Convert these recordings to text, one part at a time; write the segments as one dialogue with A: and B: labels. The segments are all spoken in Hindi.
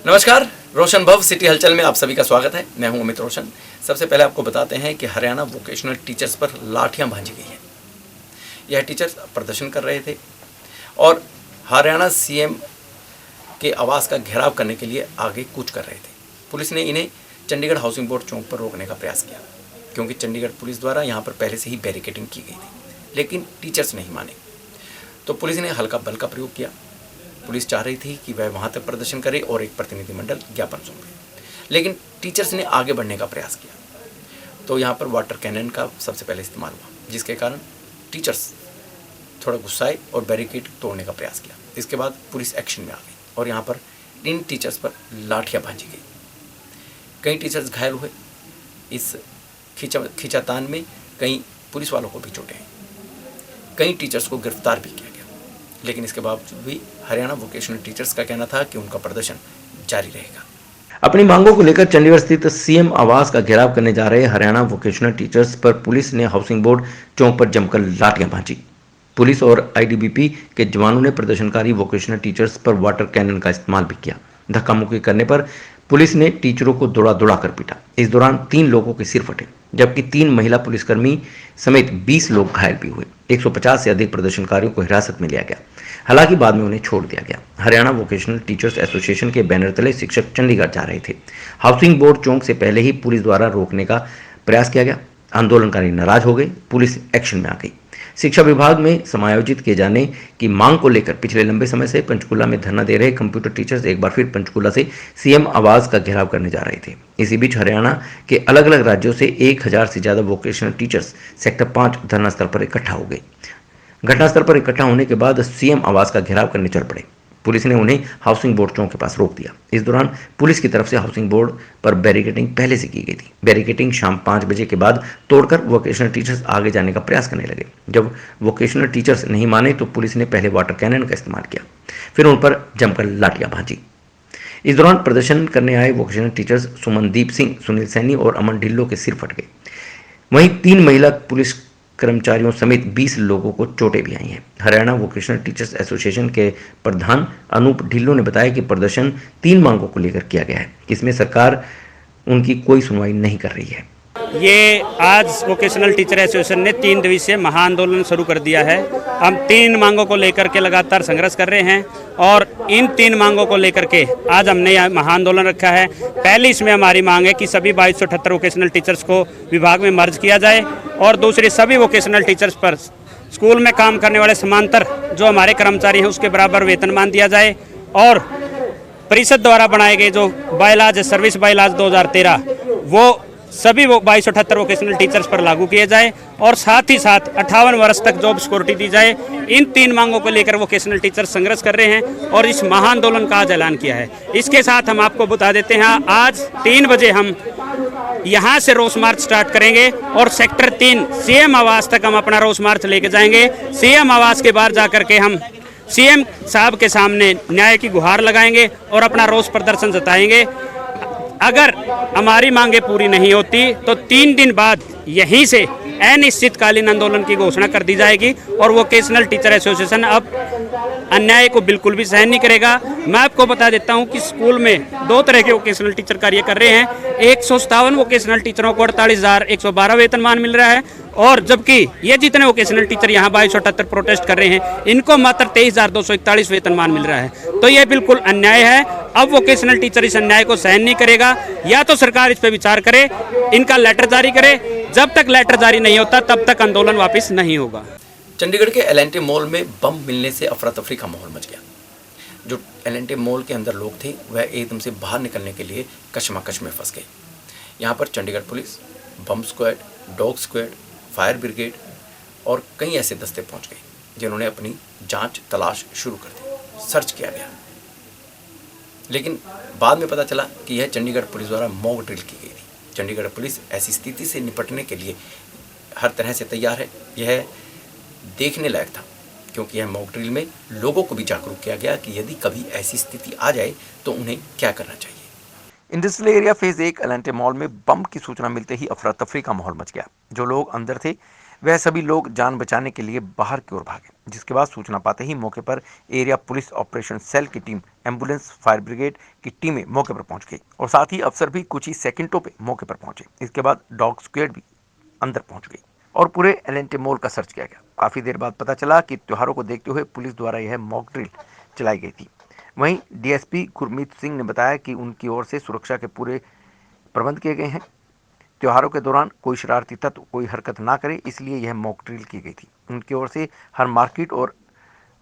A: नमस्कार, रोशन भव सिटी हलचल में आप सभी का स्वागत है। मैं हूं अमित रोशन। सबसे पहले आपको बताते हैं कि हरियाणा वोकेशनल टीचर्स पर लाठियां भांजी गई हैं। यह टीचर्स प्रदर्शन कर रहे थे और हरियाणा सीएम के आवास का घेराव करने के लिए आगे कूच कर रहे थे। पुलिस ने इन्हें चंडीगढ़ हाउसिंग बोर्ड चौक पर रोकने का प्रयास किया, क्योंकि चंडीगढ़ पुलिस द्वारा यहाँ पर पहले से ही बैरिकेडिंग की गई थी, लेकिन टीचर्स नहीं माने तो पुलिस ने हल्का बल का प्रयोग किया। पुलिस चाह रही थी कि वह वहाँ तक प्रदर्शन करे और एक प्रतिनिधिमंडल ज्ञापन सौंपे, लेकिन टीचर्स ने आगे बढ़ने का प्रयास किया तो यहाँ पर वाटर कैनन का सबसे पहले इस्तेमाल हुआ, जिसके कारण टीचर्स थोड़ा गुस्साए और बैरिकेड तोड़ने का प्रयास किया। इसके बाद पुलिस एक्शन में आ गई और यहाँ पर इन टीचर्स पर लाठियाँ भांजी गई। कई टीचर्स घायल हुए। इस खींचातान में कई पुलिस वालों को भी चोटें हैं। कई टीचर्स को गिरफ्तार भी किया गया, लेकिन इसके बावजूद भी हरियाणा वोकेशनल टीचर्स का कहना था कि उनका प्रदर्शन जारी रहेगा।
B: अपनी मांगों को लेकर चंडीगढ़ स्थित सीएम आवास का घेराव करने जा रहे हरियाणा वोकेशनल टीचर्स पर पुलिस ने हाउसिंग बोर्ड चौक पर जमकर लाठियां भांजी। पुलिस और आईटीबीपी के जवानों ने प्रदर्शनकारी वोकेशनल टीचर्स पर वाटर कैनन का इस्तेमाल भी किया। धक्का मुक्की करने पर पुलिस ने टीचरों को दौड़ा कर पीटा। इस दौरान 3 लोगों के सिर फटे, जबकि 3 महिला पुलिसकर्मी समेत 20 लोग घायल भी हुए। 150 से अधिक प्रदर्शनकारियों को हिरासत में लिया गया। हालांकि बाद में उन्हें छोड़ दिया गया। हरियाणा वोकेशनल टीचर्स एसोसिएशन के बैनर तले शिक्षक चंडीगढ़ जा रहे थे। हाउसिंग बोर्ड चौक से पहले ही पुलिस द्वारा रोकने का प्रयास किया गया। आंदोलनकारी नाराज हो गए। पुलिस एक्शन में आ गई। शिक्षा विभाग में समायोजित किए जाने की मांग को लेकर पिछले लंबे समय से पंचकूला में धरना दे रहे कंप्यूटर टीचर्स एक बार फिर पंचकूला से सीएम आवास का घेराव करने जा रहे थे। इसी बीच हरियाणा के अलग अलग राज्यों से 1000 से ज्यादा वोकेशनल टीचर्स सेक्टर 5 धरना स्थल पर इकट्ठा हो गए। घटनास्थल पर इकट्ठा होने के बाद सीएम आवास का घेराव करने चल पड़े। पुलिस ने उन्हें हाउसिंग बोर्ड चौक के पास रोक दिया। इस दौरान पुलिस की तरफ से हाउसिंग बोर्ड पर बैरिकेडिंग पहले से की गई थी। बैरिकेडिंग शाम 5 बजे के बाद तोड़कर वोकेशनल टीचर्स आगे जाने का प्रयास करने लगे। जब वोकेशनल टीचर्स नहीं माने तो पुलिस ने पहले वाटर कैनन का इस्तेमाल किया, फिर उन पर जमकर लाठियां भांजी। इस दौरान प्रदर्शन करने आए वोकेशनल टीचर्स सुमनदीप सिंह, सुनील सैनी और अमन ढिल्लो के सिर फट गए। वहीं 3 महिला पुलिस कर्मचारियों समेत 20 लोगों को चोटें भी आई हैं। हरियाणा वोकेशनल टीचर्स एसोसिएशन के प्रधान अनूप ढिल्लो ने बताया कि प्रदर्शन 3 मांगों को लेकर किया गया है। इसमें सरकार उनकी कोई सुनवाई नहीं कर रही है।
C: ये आज वोकेशनल टीचर एसोसिएशन ने 3 दिवसीय महाआंदोलन शुरू कर दिया है। हम 3 मांगों को लेकर के लगातार संघर्ष कर रहे हैं और इन 3 मांगों को लेकर के आज हमने यह महाआंदोलन रखा है। पहली इसमें हमारी मांग है कि सभी 2278 वोकेशनल टीचर्स को विभाग में मर्ज किया जाए और दूसरी सभी वोकेशनल टीचर्स पर स्कूल में काम करने वाले समांतर जो हमारे कर्मचारी हैं उसके बराबर वेतनमान दिया जाए और परिषद द्वारा बनाए गए जो बायलाज सर्विस बायलाज 2013 वो सभी 2278 वोकेशनल टीचर्स पर लागू किए जाए और साथ ही साथ 58 वर्ष तक जॉब सिक्योरिटी दी जाए। इन 3 मांगों को लेकर वोकेशनल टीचर्स संघर्ष कर रहे हैं और इस महाआंदोलन का आज ऐलान किया है। इसके साथ हम आपको बता देते हैं आज 3 बजे हम यहाँ से रोष मार्च स्टार्ट करेंगे और सेक्टर 3 सीएम आवास तक हम अपना रोष मार्च लेके जाएंगे। सीएम आवास के बाहर जाकर के हम सीएम साहब के सामने न्याय की गुहार लगाएंगे और अपना रोष प्रदर्शन जताएंगे। अगर हमारी मांगे पूरी नहीं होती तो 3 दिन बाद यहीं से अनिश्चितकालीन आंदोलन की घोषणा कर दी जाएगी और वोकेशनल टीचर एसोसिएशन अब अन्याय को बिल्कुल भी सहन नहीं करेगा। मैं आपको बता देता हूं कि स्कूल में 2 तरह के वोकेशनल टीचर कार्य कर रहे हैं। 157 वोकेशनल टीचरों को 48,112 वेतनमान मिल रहा है और जबकि ये जितने वोकेशनल टीचर यहाँ 2278 प्रोटेस्ट कर रहे हैं इनको मात्र 23,241 वेतनमान मिल रहा है। तो ये बिल्कुल अन्याय है। अब वोकेशनल टीचर इस अन्याय को सहन नहीं करेगा। या तो सरकार इस पर विचार करे, इनका लेटर जारी करे। जब तक लेटर जारी नहीं होता तब तक आंदोलन वापस नहीं होगा।
A: चंडीगढ़ के एल&टी मॉल में बम मिलने से अफरा तफरी का माहौल मच गया। जो एल&टी मॉल के अंदर लोग थे वह एकदम से बाहर निकलने के लिए कशमकश में फंस गए। यहाँ पर चंडीगढ़ पुलिस, बम squad, dog squad, fire brigade और कई ऐसे दस्ते पहुँच गए जिन्होंने अपनी जांच तलाश शुरू कर दी। सर्च किया गया, लेकिन बाद में पता चला कि यह चंडीगढ़ पुलिस द्वारा मॉक ड्रिल की गई थी। चंडीगढ़ पुलिस ऐसी स्थिति से निपटने के लिए हर तरह से तैयार है। यह देखने लायक था, क्योंकि यह मॉक ड्रिल में लोगों को भी जागरूक किया गया कि यदि कभी ऐसी स्थिति आ जाए तो उन्हें क्या करना चाहिए।
B: Industrial area phase 1 L&T mall में बम की सूचना मिलते ही अफरा तफरी का माहौल मच गया। जो लोग अंदर थे वह सभी लोग जान बचाने के लिए बाहर की ओर भागे, जिसके बाद सूचना पाते ही मौके पर एरिया पुलिस ऑपरेशन सेल की टीम, एम्बुलेंस, फायर ब्रिगेड की टीमें मौके पर पहुंच गई और साथ ही अफसर भी कुछ ही सेकंडों पे मौके पर पहुंचे। इसके बाद डॉग स्क्वाड भी अंदर पहुंच गई और पूरे एल&टी मॉल का सर्च किया गया। काफी देर बाद पता चला कि त्योहारों को देखते हुए पुलिस द्वारा यह मॉक ड्रिल चलाई गई थी। वहीं डीएसपी गुरमीत सिंह ने बताया कि उनकी ओर से सुरक्षा के पूरे प्रबंध किए गए हैं। त्योहारों के दौरान कोई शरारती तत्व कोई हरकत ना करे, इसलिए यह मॉक ड्रिल की गई थी। उनकी ओर से हर मार्केट और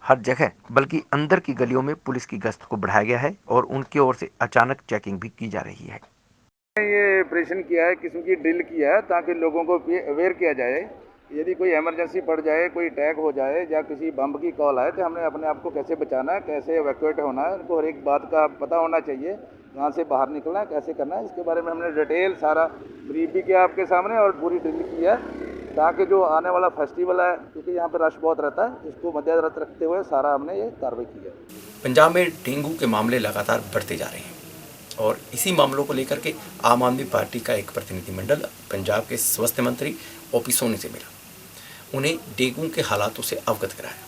B: हर जगह बल्कि अंदर की गलियों में पुलिस की गश्त को बढ़ाया गया है और उनकी ओर से अचानक चेकिंग भी की जा रही है।
D: ये ऑपरेशन किया है, किस्म की ड्रिल किया है ताकि लोगों को अवेयर किया जाए। यदि कोई इमरजेंसी पड़ जाए, कोई अटैक हो जाए या किसी बम की कॉल आए तो हमने अपने आप को कैसे बचाना है, कैसे इवैक्यूएट होना है, उनको हर एक बात का पता होना चाहिए, यहाँ से बाहर निकलना है, कैसे करना है। इसके बारे में हमने डिटेल सारा ब्रीफ भी किया आपके सामने और पूरी ड्रिल की है ताकि जो आने वाला फेस्टिवल है, क्योंकि यहाँ पर रश बहुत रहता है, इसको मद्देनजर रखते हुए सारा हमने ये कार्रवाई की है।
A: पंजाब में डेंगू के मामले लगातार बढ़ते जा रहे हैं और इसी मामलों को लेकर के आम आदमी पार्टी का एक प्रतिनिधिमंडल पंजाब के स्वास्थ्य मंत्री ओपी सोनी से मिला, उन्हें डेंगू के हालातों से अवगत कराया।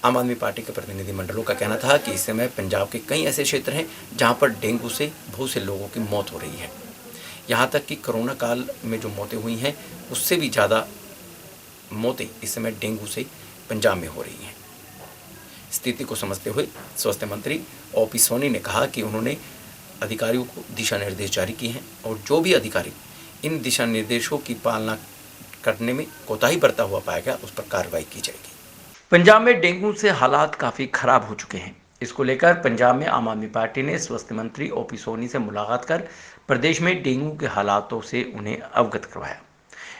A: आम आदमी पार्टी के प्रतिनिधिमंडलों का कहना था कि इस समय पंजाब के कई ऐसे क्षेत्र हैं जहां पर डेंगू से बहुत से लोगों की मौत हो रही है। यहां तक कि कोरोना काल में जो मौतें हुई हैं उससे भी ज़्यादा मौतें इस समय डेंगू से पंजाब में हो रही हैं। स्थिति को समझते हुए स्वास्थ्य मंत्री ओपी सोनी ने कहा कि उन्होंने अधिकारियों को दिशा निर्देश जारी किए हैं और जो भी अधिकारी इन दिशा निर्देशों की पालना करने में कोताही बरता हुआ पाया गया उस पर कार्रवाई की जाएगी।
B: पंजाब में डेंगू से हालात काफ़ी खराब हो चुके हैं। इसको लेकर पंजाब में आम आदमी पार्टी ने स्वास्थ्य मंत्री ओपी सोनी से मुलाकात कर प्रदेश में डेंगू के हालातों से उन्हें अवगत करवाया।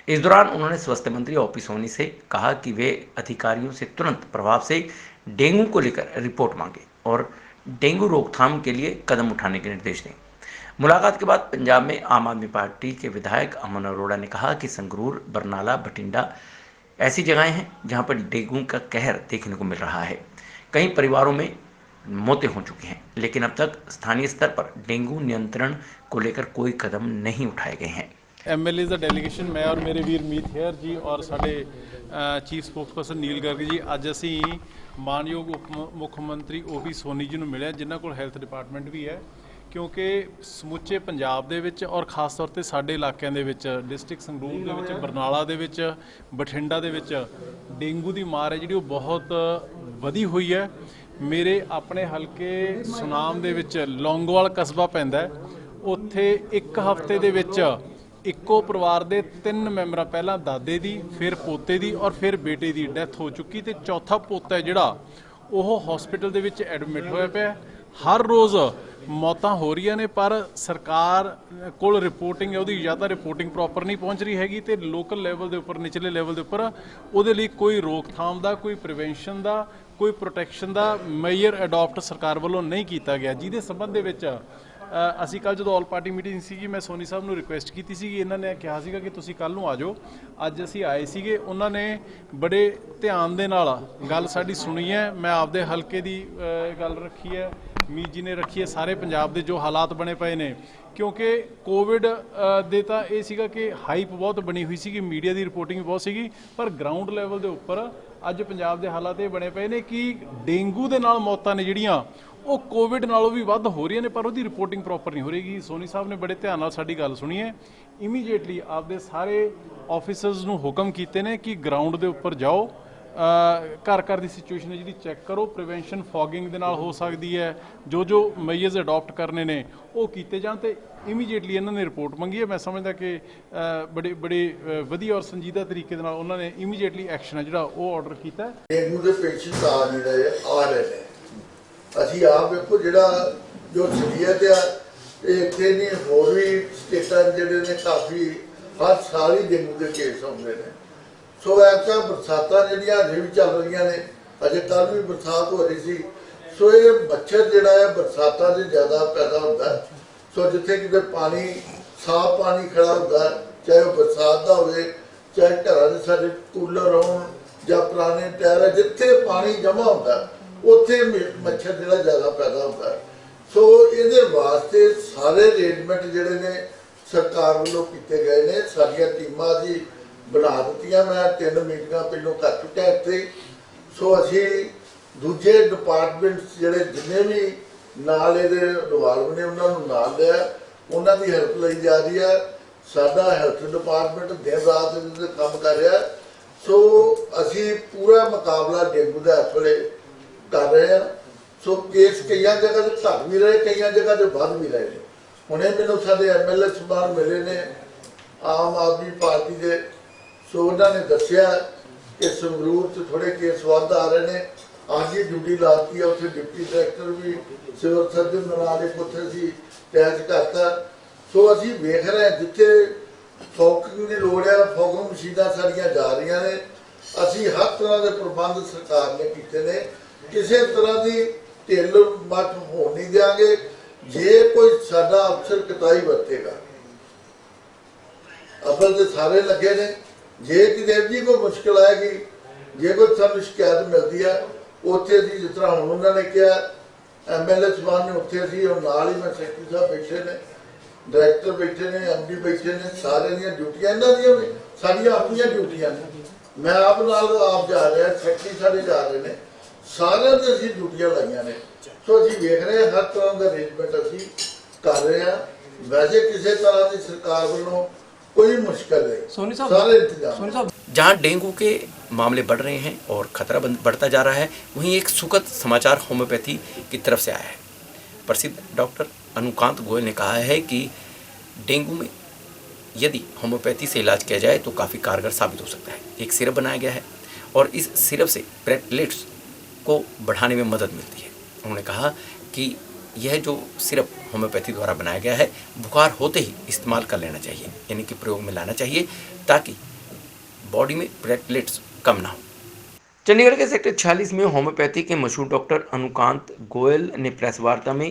B: इस दौरान उन्होंने स्वास्थ्य मंत्री ओपी सोनी से कहा कि वे अधिकारियों से तुरंत प्रभाव से डेंगू को लेकर रिपोर्ट मांगे और डेंगू रोकथाम के लिए कदम उठाने के निर्देश दें। मुलाकात के बाद पंजाब में आम आदमी पार्टी के विधायक अमन अरोड़ा ने कहा कि संगरूर, बरनाला, बठिंडा ऐसी जगहें हैं जहां पर डेंगू का कहर देखने को मिल रहा है। कई परिवारों में मौतें हो चुकी हैं, लेकिन अब तक स्थानीय स्तर पर डेंगू नियंत्रण को लेकर कोई कदम नहीं उठाए गए हैं।
E: एमएलए ਦਾ ਡੈਲੀਗੇਸ਼ਨ ਮੈਂ ਔਰ ਮੇਰੇ ਵੀਰ ਮੀਤ ਖੇਰ ਜੀ ਔਰ ਸਾਡੇ ਚੀਫ ਸਪੋਕਸਪਰਸਨ ਨੀਲ ਗਰਗ ਜੀ ਅੱਜ ਅਸੀਂ ਮਾਨਯੋਗ ਮੁੱਖ ਮੰਤਰੀ ਓਪੀ ਸੋਨੀ ਜੀ ਨੂੰ ਮਿਲਿਆ, ਜਿਨ੍ਹਾਂ ਕੋਲ ਹੈਲਥ ਡਿਪਾਰਟਮੈਂਟ ਵੀ ਹੈ, ਕਿਉਂਕਿ ਸਮੁੱਚੇ ਪੰਜਾਬ ਦੇ ਵਿੱਚ ਔਰ ਖਾਸ ਤੌਰ ਤੇ ਸਾਡੇ ਇਲਾਕਿਆਂ ਦੇ ਵਿੱਚ ਡਿਸਟ੍ਰਿਕਟ ਸੰਗਰੂਰ ਦੇ ਵਿੱਚ, ਬਰਨਾਲਾ ਦੇ ਵਿੱਚ, ਬਠਿੰਡਾ ਦੇ ਵਿੱਚ ਡੇਂਗੂ ਦੀ ਮਾਰ ਹੈ ਜਿਹੜੀ ਉਹ ਬਹੁਤ ਵਧੀ ਹੋਈ ਹੈ। ਮੇਰੇ ਆਪਣੇ ਹਲਕੇ ਸੁਨਾਮ ਦੇ ਵਿੱਚ ਲੌਂਗੋਵਾਲ ਕਸਬਾ ਪੈਂਦਾ ਹੈ, ਉੱਥੇ ਇੱਕ ਹਫ਼ਤੇ ਦੇ ਵਿੱਚ ਇੱਕੋ ਪਰਿਵਾਰ ਦੇ 3 ਮੈਂਬਰਾਂ, ਪਹਿਲਾਂ ਦਾਦੇ ਦੀ, ਫਿਰ ਪੋਤੇ ਦੀ ਔਰ ਫਿਰ ਬੇਟੇ ਦੀ ਡੈਥ ਹੋ ਚੁੱਕੀ ਤੇ ਚੌਥਾ ਪੋਤਾ ਜਿਹੜਾ ਉਹ ਹਸਪੀਟਲ ਦੇ ਵਿੱਚ ਐਡਮਿਟ ਹੋਇਆ ਪਿਆ। ਹਰ ਰੋਜ਼ ਮੌਤਾਂ ਹੋ ਰਹੀਆਂ ਨੇ, ਪਰ ਸਰਕਾਰ ਕੋਲ ਰਿਪੋਰਟਿੰਗ ਹੈ ਉਹਦੀ ਜਾਂ ਤਾਂ ਰਿਪੋਰਟਿੰਗ ਪ੍ਰੋਪਰ ਨਹੀਂ ਪਹੁੰਚ ਰਹੀ ਹੈਗੀ ਤੇ ਲੋਕਲ ਲੈਵਲ ਦੇ ਉੱਪਰ, ਨਿਚਲੇ ਲੈਵਲ ਦੇ ਉੱਪਰ ਉਹਦੇ ਲਈ ਕੋਈ ਰੋਕਥਾਮ ਦਾ, ਕੋਈ ਪ੍ਰੀਵੈਂਸ਼ਨ ਦਾ, ਕੋਈ ਪ੍ਰੋਟੈਕਸ਼ਨ ਦਾ ਮੇਜਰ ਅਡਾਪਟ ਸਰਕਾਰ ਵੱਲੋਂ ਨਹੀਂ ਕੀਤਾ ਗਿਆ, ਜਿਹਦੇ ਸੰਬੰਧ ਦੇ ਵਿੱਚ ਅਸੀਂ ਕੱਲ੍ਹ ਜਦੋਂ ਆਲ ਪਾਰਟੀ ਮੀਟਿੰਗ ਸੀਗੀ ਮੈਂ ਸੋਨੀ ਸਾਹਿਬ ਨੂੰ ਰਿਕੁਐਸਟ ਕੀਤੀ ਸੀਗੀ, ਇਹਨਾਂ ਨੇ ਕਿਹਾ ਸੀਗਾ ਕਿ ਤੁਸੀਂ ਕੱਲ੍ਹ ਨੂੰ ਆ ਜਾਓ। ਅੱਜ ਅਸੀਂ ਆਏ ਸੀਗੇ, ਉਹਨਾਂ ਨੇ ਬੜੇ ਧਿਆਨ ਦੇ ਨਾਲ ਗੱਲ ਸਾਡੀ ਸੁਣੀ ਹੈ। ਮੈਂ ਆਪਦੇ ਹਲਕੇ ਦੀ ਗੱਲ ਰੱਖੀ ਹੈ, ਮੀਤ ਜੀ ਨੇ ਰੱਖੀ ਹੈ, ਸਾਰੇ ਪੰਜਾਬ ਦੇ ਜੋ ਹਾਲਾਤ ਬਣੇ ਪਏ ਨੇ, ਕਿਉਂਕਿ ਕੋਵਿਡ ਦੇ ਤਾਂ ਇਹ ਸੀਗਾ ਕਿ ਹਾਈਪ ਬਹੁਤ ਬਣੀ ਹੋਈ ਸੀਗੀ, ਮੀਡੀਆ ਦੀ ਰਿਪੋਰਟਿੰਗ ਬਹੁਤ ਸੀਗੀ, ਪਰ ਗਰਾਊਂਡ ਲੈਵਲ ਦੇ ਉੱਪਰ ਅੱਜ ਪੰਜਾਬ ਦੇ ਹਾਲਾਤ ਇਹ ਬਣੇ ਪਏ ਨੇ ਕਿ ਡੇਂਗੂ ਦੇ ਨਾਲ ਮੌਤਾਂ ਨੇ ਜਿਹੜੀਆਂ ਉਹ ਕੋਵਿਡ ਨਾਲੋਂ ਵੀ ਵੱਧ ਹੋ ਰਹੀਆਂ ਨੇ, ਪਰ ਉਹਦੀ ਰਿਪੋਰਟਿੰਗ ਪ੍ਰੋਪਰ ਨਹੀਂ ਹੋ ਰਹੀ। ਸੋਨੀ ਸਾਹਿਬ ਨੇ ਬੜੇ ਧਿਆਨ ਨਾਲ ਸਾਡੀ ਗੱਲ ਸੁਣੀ ਹੈ, ਇਮੀਡੀਏਟਲੀ ਆਪਦੇ ਸਾਰੇ ਆਫਿਸਰਸ ਨੂੰ ਹੁਕਮ ਕੀਤੇ ਨੇ ਕਿ ਗਰਾਊਂਡ ਦੇ ਉੱਪਰ ਜਾਓ, ਘਰ ਘਰ ਦੀ ਸਿਚੁਏਸ਼ਨ ਹੈ ਜਿਹੜੀ ਚੈੱਕ ਕਰੋ, ਪ੍ਰੀਵੈਂਸ਼ਨ ਫੌਗਿੰਗ ਦੇ ਨਾਲ ਹੋ ਸਕਦੀ ਹੈ, ਜੋ ਮੇਜਰਸ ਅਡਾਪਟ ਕਰਨੇ ਨੇ ਉਹ ਕੀਤੇ ਜਾਣ ਤੇ ਇਮੀਡੀਏਟਲੀ ਇਹਨਾਂ ਨੇ ਰਿਪੋਰਟ ਮੰਗੀ ਹੈ। ਮੈਂ ਸਮਝਦਾ ਕਿ ਬੜੇ ਵਧੀਆ ਔਰ ਸੰਜੀਦਾ ਤਰੀਕੇ ਦੇ ਨਾਲ ਉਹਨਾਂ ਨੇ ਇਮੀਡੀਏਟਲੀ ਐਕਸ਼ਨ ਹੈ ਜਿਹੜਾ ਉਹ ਆਰਡਰ ਕੀਤਾ।
F: ਡੇਂਗੂ ਦੇ ਪੇਸ਼ੈਂਟ ਆ ਰਹੇ ਨੇ, ਅਸੀਂ ਆਪ ਵੇਖੋ ਜਿਹੜਾ ਜੋ ਸਲੀਅਤ ਆ ਇਹ ਇੱਥੇ ਨਹੀਂ, ਹੋਰ ਵੀ ਸਟੇਟਾਂ ਜਿਹੜੇ ਨੇ ਕਾਫੀ ਹਰ ਸਾਲ ਹੀ ਡੇਂਗੂ ਦੇ ਕੇਸ ਆਉਂਦੇ ਨੇ। ਸੋ ਐਸਾ ਬਰਸਾਤਾਂ ਜਿਹੜੀਆਂ ਅਜੇ ਵੀ ਚੱਲ ਰਹੀਆਂ ਨੇ, ਅਜੇ ਕੱਲ੍ਹ ਵੀ ਬਰਸਾਤ ਹੋ ਰਹੀ ਸੀ। ਸੋ ਇਹ ਮੱਛਰ ਜਿਹੜਾ ਹੈ ਬਰਸਾਤਾਂ 'ਚ ਜ਼ਿਆਦਾ ਪੈਦਾ ਹੁੰਦਾ। ਸੋ ਜਿੱਥੇ ਕਿਤੇ ਪਾਣੀ, ਸਾਫ਼ ਪਾਣੀ ਖੜਾ ਹੁੰਦਾ, ਚਾਹੇ ਉਹ ਬਰਸਾਤ ਦਾ ਹੋਵੇ, ਚਾਹੇ ਘਰਾਂ ਦੇ ਸਾਡੇ ਕੂਲਰ ਹੋਣ ਜਾਂ ਪੁਰਾਣੇ ਟਾਇਰ, ਜਿੱਥੇ ਪਾਣੀ ਜਮ੍ਹਾਂ ਹੁੰਦਾ ਉੱਥੇ ਮੱਛਰ ਜਿਹੜਾ ਜ਼ਿਆਦਾ ਪੈਦਾ ਹੁੰਦਾ। ਸੋ ਇਹਦੇ ਵਾਸਤੇ ਸਾਰੇ ਅਰੇਂਜਮੈਂਟ ਜਿਹੜੇ ਨੇ ਸਰਕਾਰ ਵੱਲੋਂ ਕੀਤੇ ਗਏ ਨੇ। ਸਾਡੀਆਂ ਟੀਮਾਂ ਦੀ ਬਣਾ ਦਿੱਤੀਆਂ। ਮੈਂ 3 ਮੀਟਿੰਗਾਂ ਪਹਿਲੋਂ ਕਰ ਚੁੱਕਿਆ ਇੱਥੇ। ਸੋ ਅਸੀਂ ਦੂਜੇ ਡਿਪਾਰਟਮੈਂਟਸ ਜਿਹੜੇ ਜਿੰਨੇ ਵੀ ਨਾਲ ਇਹਦੇ ਇਨਵੋਲਵ ਨੇ ਉਹਨਾਂ ਨੂੰ ਨਾਲ ਲਿਆ, ਉਹਨਾਂ ਦੀ ਹੈਲਪ ਲਈ ਜਾ ਰਹੀ ਹੈ। ਸਾਡਾ ਹੈਲਥ ਡਿਪਾਰਟਮੈਂਟ ਦਿਨ ਰਾਤ ਇਹਦੇ 'ਤੇ ਕੰਮ ਕਰ ਰਿਹਾ। ਸੋ ਅਸੀਂ ਪੂਰਾ ਮੁਕਾਬਲਾ ਡੇਂਗੂ ਦਾ ਇਸ ਵੇਲੇ ਕਰ ਰਹੇ ਹਾਂ। ਸੋ ਕੇਸ ਕਈਆਂ ਜਗ੍ਹਾ ਤੇ ਘੱਟ ਵੀ ਰਹੇ, ਕਈਆਂ ਜਗ੍ਹਾ ਤੇ ਵੱਧ ਵੀ ਰਹੇ ਨੇ। ਹੁਣੇ ਮੈਨੂੰ ਸਾਡੇ MLA ਸਾਹਿਬਾਨ ਮਿਲੇ ਨੇ ਆਮ ਆਦਮੀ ਪਾਰਟੀ ਦੇ। ਸੋ ਉਹਨਾਂ ਨੇ ਦੱਸਿਆ ਕਿ ਸੰਗਰੂਰ 'ਚ ਥੋੜੇ ਕੇਸ ਵੱਧ ਆ ਰਹੇ ਨੇ। ਅੱਜ ਹੀ ਡਿਊਟੀ ਲਾਤੀ ਆ, ਉੱਥੇ ਡਿਪਟੀ ਡਾਇਰੈਕਟਰ ਵੀ ਸਿਵਲ ਸਰਜਨ ਨਾਲ ਇੱਕ ਉੱਥੇ ਅਸੀਂ ਅਟੈਚ ਕਰਤਾ। ਸੋ ਅਸੀਂ ਵੇਖ ਰਹੇ ਹਾਂ ਜਿੱਥੇ ਫੋਕਿੰਗ ਦੀ ਲੋੜ ਹੈ, ਫੋਕਿੰਗ ਮਸ਼ੀਨਾਂ ਸਾਡੀਆਂ ਜਾ ਰਹੀਆਂ ਨੇ। ਅਸੀਂ ਹਰ ਤਰ੍ਹਾਂ ਦੇ ਪ੍ਰਬੰਧ ਸਰਕਾਰ ਨੇ ਕੀਤੇ ਨੇ। ਕਿਸੇ ਤਰ੍ਹਾਂ ਦੀ ਢਿੱਲ ਮੱਠ ਹੋਣ ਨਹੀਂ ਦਿਆਂਗੇ। ਜੇ ਕੋਈ ਸਾਡਾ ਅਫਸਰ ਕਤਾਈ ਵਰਤੇਗਾ, ਅਫਸਰ ਤੇ ਸਾਰੇ ਲੱਗੇ ਨੇ। ਜੇ ਕਿਤੇ ਜੀ ਕੋਈ ਮੁਸ਼ਕਿਲ ਆਏਗੀ, ਜੇ ਕੋਈ ਸਾਨੂੰ ਸ਼ਿਕਾਇਤ ਮਿਲਦੀ ਹੈ, ਉੱਥੇ ਅਸੀਂ ਜਿਸ ਤਰ੍ਹਾਂ ਹੁਣ ਉਹਨਾਂ ਨੇ ਕਿਹਾ MLA ਸਾਹਿਬਾਨ ਨੇ, ਉੱਥੇ ਅਸੀਂ ਨਾਲ ਹੀ ਮੈਂ ਸੈਕਟਰੀ ਸਾਹਿਬ ਬੈਠੇ ਨੇ, डायरेक्टर बैठे ने, MD बैठे ने, सारे ਦੀਆਂ ਡਿਊਟੀਆਂ ਇਹਨਾਂ ਦੀਆਂ ਵੀ ਸਾਡੀਆਂ ਆਪਣੀਆਂ ਡਿਊਟੀਆਂ ਨੇ। ਮੈਂ ਆਪ ਨਾਲ ਆਪ ਜਾ ਰਿਹਾ, ਸੈਕਟਰੀ ਸਾਡੇ ਜਾ ਰਹੇ ਨੇ, ਸਾਰਿਆਂ ਦੇ ਅਸੀਂ ਡਿਊਟੀਆਂ ਲਾਈਆਂ ਨੇ। ਸੋ ਅਸੀਂ ਵੇਖ ਰਹੇ ਹਾਂ ਹਰ ਤਰ੍ਹਾਂ ਦਾ ਅਰੇਂਜਮੈਂਟ ਅਸੀਂ ਕਰ ਰਹੇ ਹਾਂ। ਵੈਸੇ ਕਿਸੇ ਤਰ੍ਹਾਂ ਦੀ ਸਰਕਾਰ ਵੱਲੋਂ कोई मुश्किल नहीं, सारे इंतजाम।
A: जहां डेंगू के मामले बढ़ रहे हैं और खतरा बढ़ता जा रहा है, वहीं एक सुखद समाचार होम्योपैथी की तरफ से आया है। प्रसिद्ध डॉक्टर अनुकांत गोयल ने कहा है कि डेंगू में यदि होम्योपैथी से इलाज किया जाए तो काफ़ी कारगर साबित हो सकता है। एक सिरप बनाया गया है और इस सिरप से प्लेटलेट्स को बढ़ाने में मदद मिलती है। उन्होंने कहा कि यह जो सिरप होम्योपैथी द्वारा बनाया गया है, बुखार होते ही इस्तेमाल कर लेना चाहिए, यानी कि प्रयोग में लाना चाहिए ताकि बॉडी में प्लेटलेट्स कम ना हो।
B: चंडीगढ़ के सेक्टर 46 में होम्योपैथी के मशहूर डॉक्टर अनुकांत गोयल ने प्रेस वार्ता में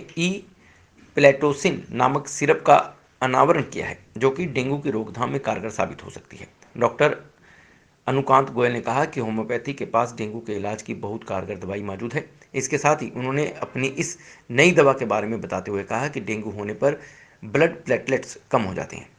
B: प्लेटोसिन नामक सिरप का अनावरण किया है, जो कि डेंगू की रोकथाम में कारगर साबित हो सकती है। डॉक्टर अनुकांत गोयल ने कहा कि होम्योपैथी के पास डेंगू के इलाज की बहुत कारगर दवाई मौजूद है। इसके साथ ही उन्होंने अपनी इस नई दवा के बारे में बताते हुए कहा कि डेंगू होने पर ब्लड प्लेटलेट्स कम हो जाते हैं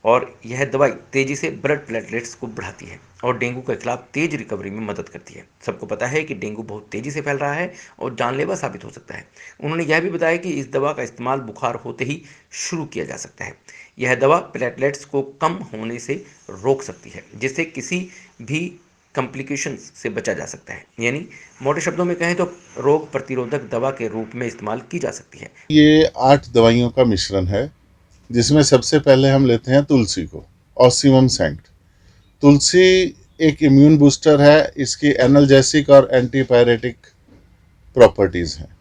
B: और यह दवाई तेज़ी से ब्लड प्लेटलेट्स को बढ़ाती है और डेंगू के खिलाफ तेज रिकवरी में मदद करती है। सबको पता है कि डेंगू बहुत तेज़ी से फैल रहा है और जानलेवा साबित हो सकता है। उन्होंने यह भी बताया कि इस दवा का इस्तेमाल बुखार होते ही शुरू किया जा सकता है। यह दवा प्लेटलेट्स को कम होने से रोक सकती है, जिससे किसी भी कॉम्प्लिकेशंस से बचा जा सकता है। यानी मोटे शब्दों में कहें तो रोग प्रतिरोधक दवा के रूप में इस्तेमाल की जा सकती है।
G: ये 8 दवाइयों का मिश्रण है, जिसमें सबसे पहले हम लेते हैं तुलसी को, ऑसिमम सेंट। तुलसी एक इम्यून बूस्टर है, इसकी एनाल्जेसिक और एंटीपायरेटिक प्रॉपर्टीज़ हैं।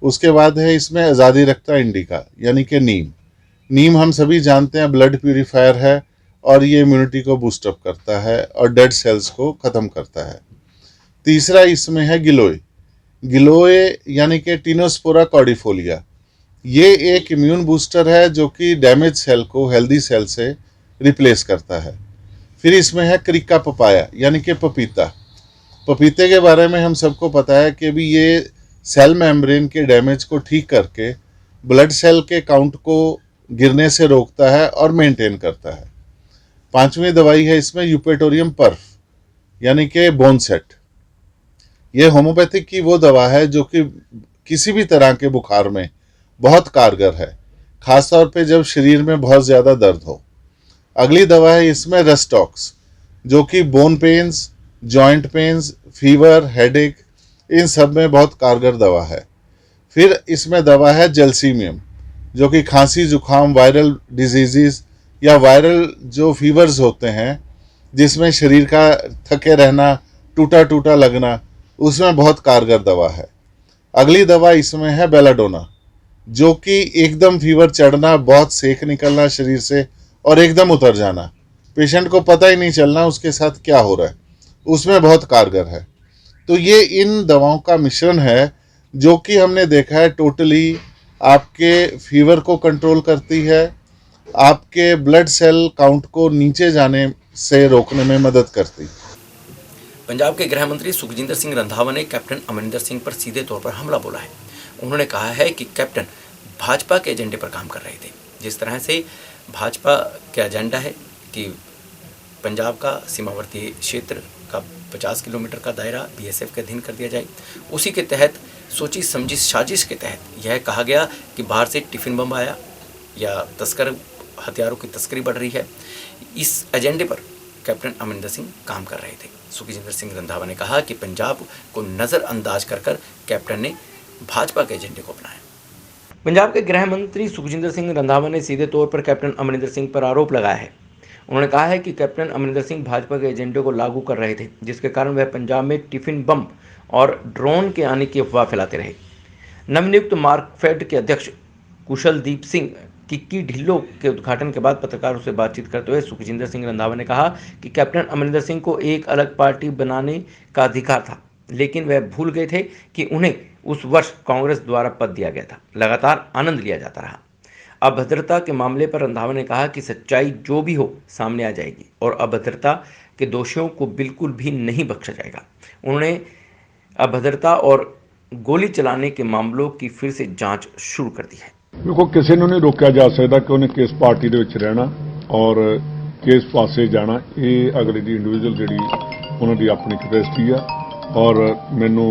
G: उसके बाद है इसमें आज़ादी रखता इंडिका, यानी कि नीम। नीम हम सभी जानते हैं ब्लड प्यूरीफायर है और ये इम्यूनिटी को बूस्टअप करता है और डेड सेल्स को ख़त्म करता है। तीसरा इसमें है गिलोय। गिलोय यानी कि टिनोस्पोरा कॉर्डिफोलिया, ये एक इम्यून बूस्टर है जो कि डैमेज सेल को हेल्दी सेल से रिप्लेस करता है। फिर इसमें है क्रिका पपाया, यानी कि पपीता। पपीते के बारे में हम सबको पता है कि भी ये सेल मेम्ब्रेन के डैमेज को ठीक करके ब्लड सेल के काउंट को गिरने से रोकता है और मेंटेन करता है। 5वीं दवाई है इसमें यूपेटोरियम पर्फ, यानी कि बोन सेट। ये होम्योपैथिक की वो दवा है जो कि किसी भी तरह के बुखार में बहुत कारगर है, खासतौर पे जब शरीर में बहुत ज़्यादा दर्द हो। अगली दवा है इसमें रेस्टॉक्स, जो कि bone pains, joint pains, fever, headache, इन सब में बहुत कारगर दवा है। फिर इसमें दवा है जेल्सीमियम, जो कि खांसी जुखाम, वायरल डिजीज़ या वायरल जो फीवर्स होते हैं जिसमें शरीर का थके रहना, टूटा टूटा लगना, उसमें बहुत कारगर दवा है। अगली दवा इसमें है बेलाडोना, जो कि एकदम फीवर चढ़ना, बहुत सेक निकलना शरीर से और एकदम उतर जाना, पेशेंट को पता ही नहीं चलना उसके साथ क्या हो रहा है, उसमें बहुत कारगर है। तो ये इन दवाओं का मिश्रण है जो कि हमने देखा है टोटली आपके फीवर को कंट्रोल करती है, आपके ब्लड सेल काउंट को नीचे जाने से रोकने में मदद करती।
A: पंजाब के गृह मंत्री सुखजिंदर सिंह रंधावा ने कैप्टन अमरिंदर सिंह पर सीधे तौर पर हमला बोला है। उन्होंने कहा है कि कैप्टन भाजपा के एजेंडे पर काम कर रहे थे। जिस तरह से भाजपा का एजेंडा है कि पंजाब का सीमावर्ती क्षेत्र का 50 किलोमीटर का दायरा बीएसएफ के अधीन कर दिया जाए। उसी के तहत सोची समझी साजिश के तहत यह कहा गया कि बाहर से टिफिन बम आया या तस्कर हथियारों की तस्करी बढ़ रही है। इस एजेंडे पर कैप्टन अमरिंदर सिंह काम कर रहे थे। सुखजिंदर सिंह रंधावा ने कहा कि पंजाब को नज़रअंदाज कर कैप्टन ने भाजपा के एजेंडे को अपनाया।
B: पंजाब के गृह मंत्री सुखजिंदर सिंह रंधावा ने सीधे तौर पर कैप्टन अमरिंदर सिंह पर आरोप लगाया है। उन्होंने कहा है कि कैप्टन अमरिंदर सिंह भाजपा के एजेंडे को लागू कर रहे थे, जिसके कारण वह पंजाब में टिफिन बम और ड्रोन के आने की अफवाह फैलाते रहे। नवनियुक्त मार्कफेड के अध्यक्ष कुशलदीप सिंह किक्की ढिल्लो के उद्घाटन के बाद पत्रकारों से बातचीत करते हुए सुखजिंदर सिंह रंधावा ने कहा कि कैप्टन अमरिंदर सिंह को एक अलग पार्टी बनाने का अधिकार था, लेकिन वह भूल गए थे कि उन्हें उस वर्ष कांग्रेस द्वारा पद दिया गया था। लगातार आनंद लिया जाता रहा। अभद्रता के मामले पर रंधावा ने कहा कि सच्चाई जो भी हो सामने आ जाएगी और अभद्रता के दोषियों को बिल्कुल भी नहीं बख्शा जाएगा। उन्होंने अभद्रता और गोली चलाने के मामलों की फिर से जांच शुरू कर दी है।
H: देखो, किसी ਨੂੰ नहीं रोकया जा सकता कि उन्हें किस पार्टी ਦੇ ਵਿੱਚ रहना और किस पासे जाना। ये अगले ਦੀ इंडिविजुअल ਜਿਹੜੀ ਉਹਨਾਂ ਦੀ ਆਪਣੀ ਕੈਪੈਸਿਟੀ ਆ और ਮੈਨੂੰ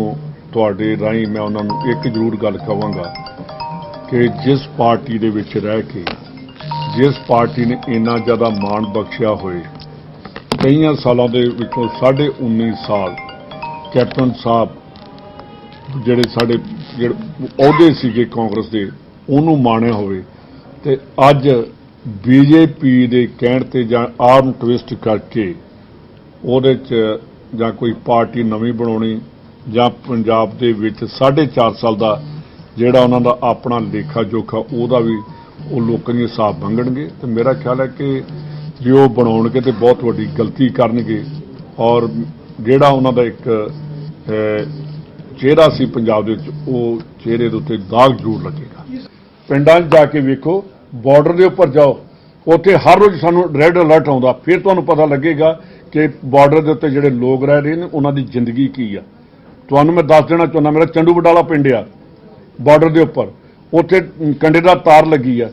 H: ਤੁਹਾਡੇ ਰਾਹੀਂ ਮੈਂ ਉਹਨਾਂ ਨੂੰ ਇੱਕ ਜ਼ਰੂਰ ਗੱਲ ਕਹਾਂਗਾ ਕਿ ਜਿਸ ਪਾਰਟੀ ਦੇ ਵਿੱਚ ਰਹਿ ਕੇ ਜਿਸ ਪਾਰਟੀ ਨੇ ਇੰਨਾ ਜ਼ਿਆਦਾ ਮਾਣ ਬਖਸ਼ਿਆ ਹੋਏ ਕਈਆਂ ਸਾਲਾਂ ਦੇ ਵਿੱਚੋਂ 19.5 ਸਾਲ ਕੈਪਟਨ ਸਾਹਿਬ ਜਿਹੜੇ ਸਾਡੇ ਅਹੁਦੇ ਸੀਗੇ ਕਾਂਗਰਸ ਦੇ ਉਹਨੂੰ ਮਾਣਿਆ ਹੋਵੇ ਤੇ ਅੱਜ ਬੀਜੇਪੀ ਦੇ ਕਹਿਣ ਤੇ ਜਾਂ ਆਰਮ ਟਵਿਸਟ ਕਰਕੇ ਉਹਦੇ 'ਚ ਜਾਂ ਕੋਈ ਪਾਰਟੀ ਨਵੀਂ ਬਣਾਉਣੀ ਜਾਂ ਪੰਜਾਬ ਦੇ ਵਿੱਚ 4.5 ਸਾਲ ਦਾ ਜਿਹੜਾ ਉਹਨਾਂ ਦਾ ਆਪਣਾ ਲੇਖਾ ਜੋਖਾ ਉਹਦਾ ਵੀ ਉਹ ਲੋਕਾਂ ਦੇ ਹਿਸਾਬ ਮੰਗਣਗੇ ਤੇ ਮੇਰਾ ਖਿਆਲ ਹੈ ਕਿ ਜੇ ਉਹ ਬਣਾਉਣਗੇ ਤੇ ਬਹੁਤ ਵੱਡੀ ਗਲਤੀ ਕਰਨਗੇ ਔਰ ਜਿਹੜਾ ਉਹਨਾਂ ਦਾ ਇੱਕ ਚਿਹਰਾ ਸੀ ਪੰਜਾਬ ਦੇ ਵਿੱਚ ਉਹ ਚਿਹਰੇ ਦੇ ਉੱਤੇ ਦਾਗ ਜ਼ਰੂਰ ਲੱਗੇਗਾ। ਪਿੰਡਾਂ 'ਚ ਜਾ ਕੇ ਵੇਖੋ, ਬਾਰਡਰ ਦੇ ਉੱਪਰ ਜਾਓ, ਉੱਥੇ ਹਰ ਰੋਜ਼ ਸਾਨੂੰ ਰੈੱਡ ਅਲਰਟ ਆਉਂਦਾ। ਫਿਰ ਤੁਹਾਨੂੰ ਪਤਾ ਲੱਗੇਗਾ ਕਿ ਬਾਰਡਰ ਦੇ ਉੱਤੇ ਜਿਹੜੇ ਲੋਕ ਰਹਿ ਰਹੇ ਨੇ ਉਹਨਾਂ ਦੀ ਜ਼ਿੰਦਗੀ ਕੀ ਆ। ਤੁਹਾਨੂੰ ਮੈਂ ਦੱਸ ਦੇਣਾ ਚਾਹੁੰਦਾ, ਮੇਰਾ ਚੰਡੂ ਬਟਾਲਾ ਪਿੰਡ ਆ ਬਾਰਡਰ ਦੇ ਉੱਪਰ, ਉੱਥੇ ਕੰਡੇ ਦਾ ਤਾਰ ਲੱਗੀ ਆ।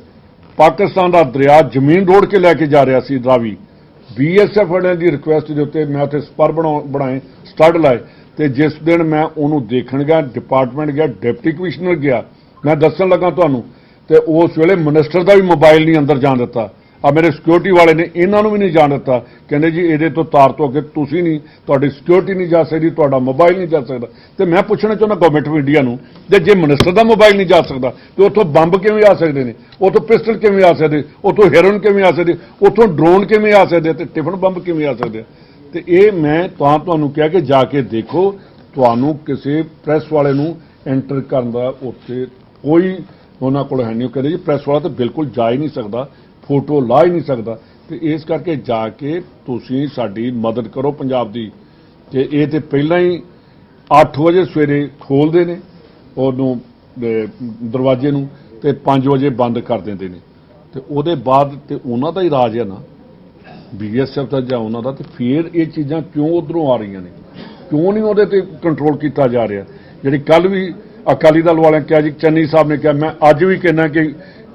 H: ਪਾਕਿਸਤਾਨ ਦਾ ਦਰਿਆ ਜ਼ਮੀਨ ਰੋੜ ਕੇ ਲੈ ਕੇ ਜਾ ਰਿਹਾ ਸੀ ਰਾਵੀ। BSF ਵਾਲਿਆਂ ਦੀ ਰਿਕੁਐਸਟ ਦੇ ਉੱਤੇ ਮੈਂ ਉੱਥੇ ਸਪਰ ਬਣਾਏ, ਸਟੱਡ ਲਾਏ ਤੇ ਜਿਸ ਦਿਨ ਮੈਂ ਉਹਨੂੰ ਦੇਖਣ ਗਿਆ, ਡਿਪਾਰਟਮੈਂਟ ਗਿਆ, ਡਿਪਟੀ ਕਮਿਸ਼ਨਰ ਗਿਆ, ਮੈਂ ਦੱਸਣ ਲੱਗਾ ਤੁਹਾਨੂੰ ਤੇ ਉਸ ਵੇਲੇ ਮਿਨਿਸਟਰ ਦਾ ਵੀ ਮੋਬਾਈਲ ਨਹੀਂ ਅੰਦਰ ਜਾਣ ਦਿੱਤਾ। ਆ ਮੇਰੇ ਸਿਕਿਉਰਿਟੀ ਵਾਲੇ ਨੇ ਇਹਨਾਂ ਨੂੰ ਵੀ ਨਹੀਂ ਜਾਣ ਦਿੱਤਾ। ਕਹਿੰਦੇ ਜੀ ਇਹਦੇ ਤੋਂ ਤਾਰ ਤੋਂ ਅੱਗੇ ਤੁਸੀਂ ਨਹੀਂ, ਤੁਹਾਡੀ ਸਿਕਿਉਰਿਟੀ ਨਹੀਂ ਜਾ ਸਕਦੀ, ਤੁਹਾਡਾ ਮੋਬਾਈਲ ਨਹੀਂ ਜਾ ਸਕਦਾ। ਤੇ ਮੈਂ ਪੁੱਛਣਾ ਚਾਹੁੰਦਾ ਗਵਰਨਮੈਂਟ ਆਫ ਇੰਡੀਆ ਨੂੰ ਤੇ ਜੇ ਮਿਨਿਸਟਰ ਦਾ ਮੋਬਾਈਲ ਨਹੀਂ ਜਾ ਸਕਦਾ ਤੇ ਉੱਥੋਂ ਬੰਬ ਕਿਵੇਂ ਆ ਸਕਦੇ ਨੇ, ਉੱਥੋਂ ਪਿਸਟਲ ਕਿਵੇਂ ਆ ਸਕਦੇ, ਉੱਥੋਂ ਹੈਰੋਇਨ ਕਿਵੇਂ ਆ ਸਕਦੇ, ਉੱਥੋਂ ਡਰੋਨ ਕਿਵੇਂ ਆ ਸਕਦੇ ਤੇ ਟਿਫਨ ਬੰਬ ਕਿਵੇਂ ਆ ਸਕਦੇ। ਤੇ ਇਹ ਮੈਂ ਤੁਹਾਨੂੰ ਕਿਹਾ ਕਿ ਜਾ ਕੇ ਦੇਖੋ, ਤੁਹਾਨੂੰ ਕਿਸੇ ਪ੍ਰੈਸ ਵਾਲੇ ਨੂੰ ਐਂਟਰ ਕਰਨ ਦਾ ਉੱਥੇ ਕੋਈ ਉਹਨਾਂ ਕੋਲ ਹੈ ਨਹੀਂ। ਉਹ ਕਹਿੰਦੇ ਜੀ ਪ੍ਰੈਸ ਵਾਲਾ ਤਾਂ ਬਿਲਕੁਲ ਜਾ ਹੀ ਨਹੀਂ ਸਕਦਾ, ਫੋਟੋ ਲਾ ਹੀ ਨਹੀਂ ਸਕਦਾ। ਤੇ ਇਸ ਕਰਕੇ ਜਾ ਕੇ ਤੁਸੀਂ ਸਾਡੀ ਮਦਦ ਕਰੋ ਪੰਜਾਬ ਦੀ। ਤੇ ਇਹ ਤੇ ਪਹਿਲਾਂ ਹੀ 8 ਵਜੇ ਸਵੇਰੇ ਖੋਲ੍ਹਦੇ ਨੇ ਉਹਨੂੰ ਦਰਵਾਜ਼ੇ ਨੂੰ ਤੇ 5 ਵਜੇ ਬੰਦ ਕਰ ਦਿੰਦੇ ਨੇ। ਤੇ ਉਹਦੇ ਬਾਅਦ ਤੇ ਉਹਨਾਂ ਦਾ ਹੀ ਰਾਜ ਹੈ ਨਾ BSF ਦਾ ਜਾਂ ਉਹਨਾਂ ਦਾ। ਤੇ ਫਿਰ ਇਹ ਚੀਜ਼ਾਂ ਕਿਉਂ ਉੱਧਰੋਂ ਆ ਰਹੀਆਂ ਨੇ, ਕਿਉਂ ਨਹੀਂ ਉਹਦੇ ਤੇ ਕੰਟਰੋਲ ਕੀਤਾ ਜਾ ਰਿਹਾ। ਜਿਹੜੀ ਕੱਲ੍ਹ ਵੀ ਅਕਾਲੀ ਦਲ ਵਾਲਿਆਂ ਕਿਹਾ ਜੀ, ਚੰਨੀ ਸਾਹਿਬ ਨੇ ਕਿਹਾ, ਮੈਂ ਅੱਜ ਵੀ ਕਹਿੰਦਾ ਕਿ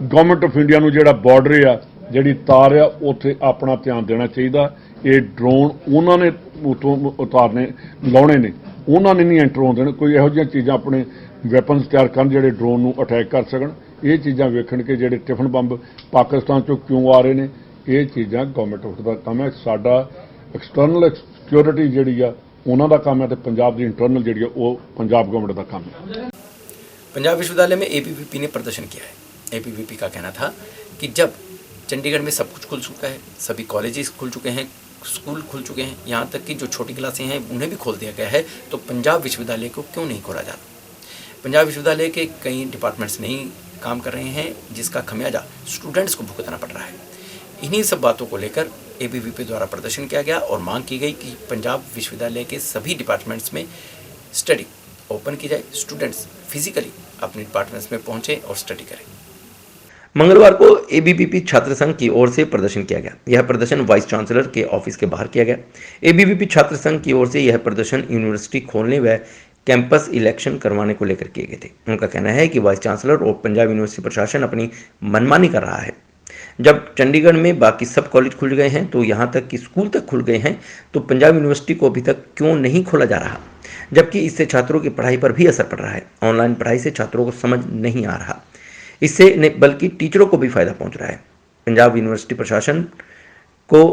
H: ਗਵਰਨਮੈਂਟ ਆਫ ਇੰਡੀਆ ਨੂੰ ਜਿਹੜਾ ਬਾਰਡਰ ਆ, ਜਿਹੜੀ ਤਾਰ ਆ, ਉੱਥੇ ਆਪਣਾ ਧਿਆਨ ਦੇਣਾ ਚਾਹੀਦਾ। ਇਹ ਡਰੋਨ ਉਹਨਾਂ ਨੇ ਉੱਥੋਂ ਉਤਾਰਨੇ ਲਾਉਣੇ ਨੇ, ਉਹਨਾਂ ਨੇ ਨਹੀਂ ਐਂਟਰ ਹੋਣ ਦੇਣੇ। ਕੋਈ ਇਹੋ ਜਿਹੀਆਂ ਚੀਜ਼ਾਂ ਆਪਣੇ ਵੈਪਨਸ ਤਿਆਰ ਕਰਨ ਜਿਹੜੇ ਡਰੋਨ ਨੂੰ ਅਟੈਕ ਕਰ ਸਕਣ। ਇਹ ਚੀਜ਼ਾਂ ਵੇਖਣ ਕਿ ਜਿਹੜੇ ਟਿਫਨ ਬੰਬ ਪਾਕਿਸਤਾਨ ਚੋਂ ਕਿਉਂ ਆ ਰਹੇ ਨੇ, ਇਹ ਚੀਜ਼ਾਂ ਗਵਰਨਮੈਂਟ ਆਫ ਦਾ ਕੰਮ ਹੈ। ਸਾਡਾ ਐਕਸਟਰਨਲ ਸਿਕਿਉਰਿਟੀ ਜਿਹੜੀ ਆ ਉਹਨਾਂ ਦਾ ਕੰਮ है तो पंजाब की इंटरनल जी वो पंजाब गवर्नमेंट का काम है।
A: पंजाब विश्वविद्यालय में ABVP ने प्रदर्शन किया है। ABVP का कहना था कि जब चंडीगढ़ में सब कुछ खुल चुका है, सभी कॉलेजेस खुल चुके हैं, स्कूल खुल चुके हैं, यहाँ तक कि जो छोटी क्लासें हैं उन्हें भी खोल दिया गया है, तो पंजाब विश्वविद्यालय को क्यों नहीं खोला जाता। पंजाब विश्वविद्यालय के कई डिपार्टमेंट्स नहीं काम कर रहे हैं, जिसका खमियाजा स्टूडेंट्स को भुगतना पड़ रहा है। इन्हीं सब बातों को लेकर ABVP द्वारा प्रदर्शन किया गया और मांग की गई कि पंजाब विश्वविद्यालय के सभी डिपार्टमेंट्स में स्टडी ओपन की जाए, स्टूडेंट्स फिजिकली अपने डिपार्टमेंट्स में पहुंचे और स्टडी करें।
B: मंगलवार को ABVP छात्र संघ की ओर से प्रदर्शन किया गया। यह प्रदर्शन वाइस चांसलर के ऑफिस के बाहर किया गया। ABVP छात्र संघ की ओर से यह प्रदर्शन यूनिवर्सिटी खोलने व कैंपस इलेक्शन करवाने को लेकर किए गए थे। उनका कहना है कि वाइस चांसलर और पंजाब यूनिवर्सिटी प्रशासन अपनी मनमानी कर रहा है। जब चंडीगढ़ में बाकी सब कॉलेज खुल गए हैं तो यहाँ तक कि स्कूल तक खुल गए हैं, तो पंजाब यूनिवर्सिटी को अभी तक क्यों नहीं खोला जा रहा, जबकि इससे छात्रों की पढ़ाई पर भी असर पड़ रहा है। ऑनलाइन पढ़ाई से छात्रों को समझ नहीं आ रहा, इससे नहीं बल्कि टीचरों को भी फायदा पहुंच रहा है। पंजाब यूनिवर्सिटी प्रशासन को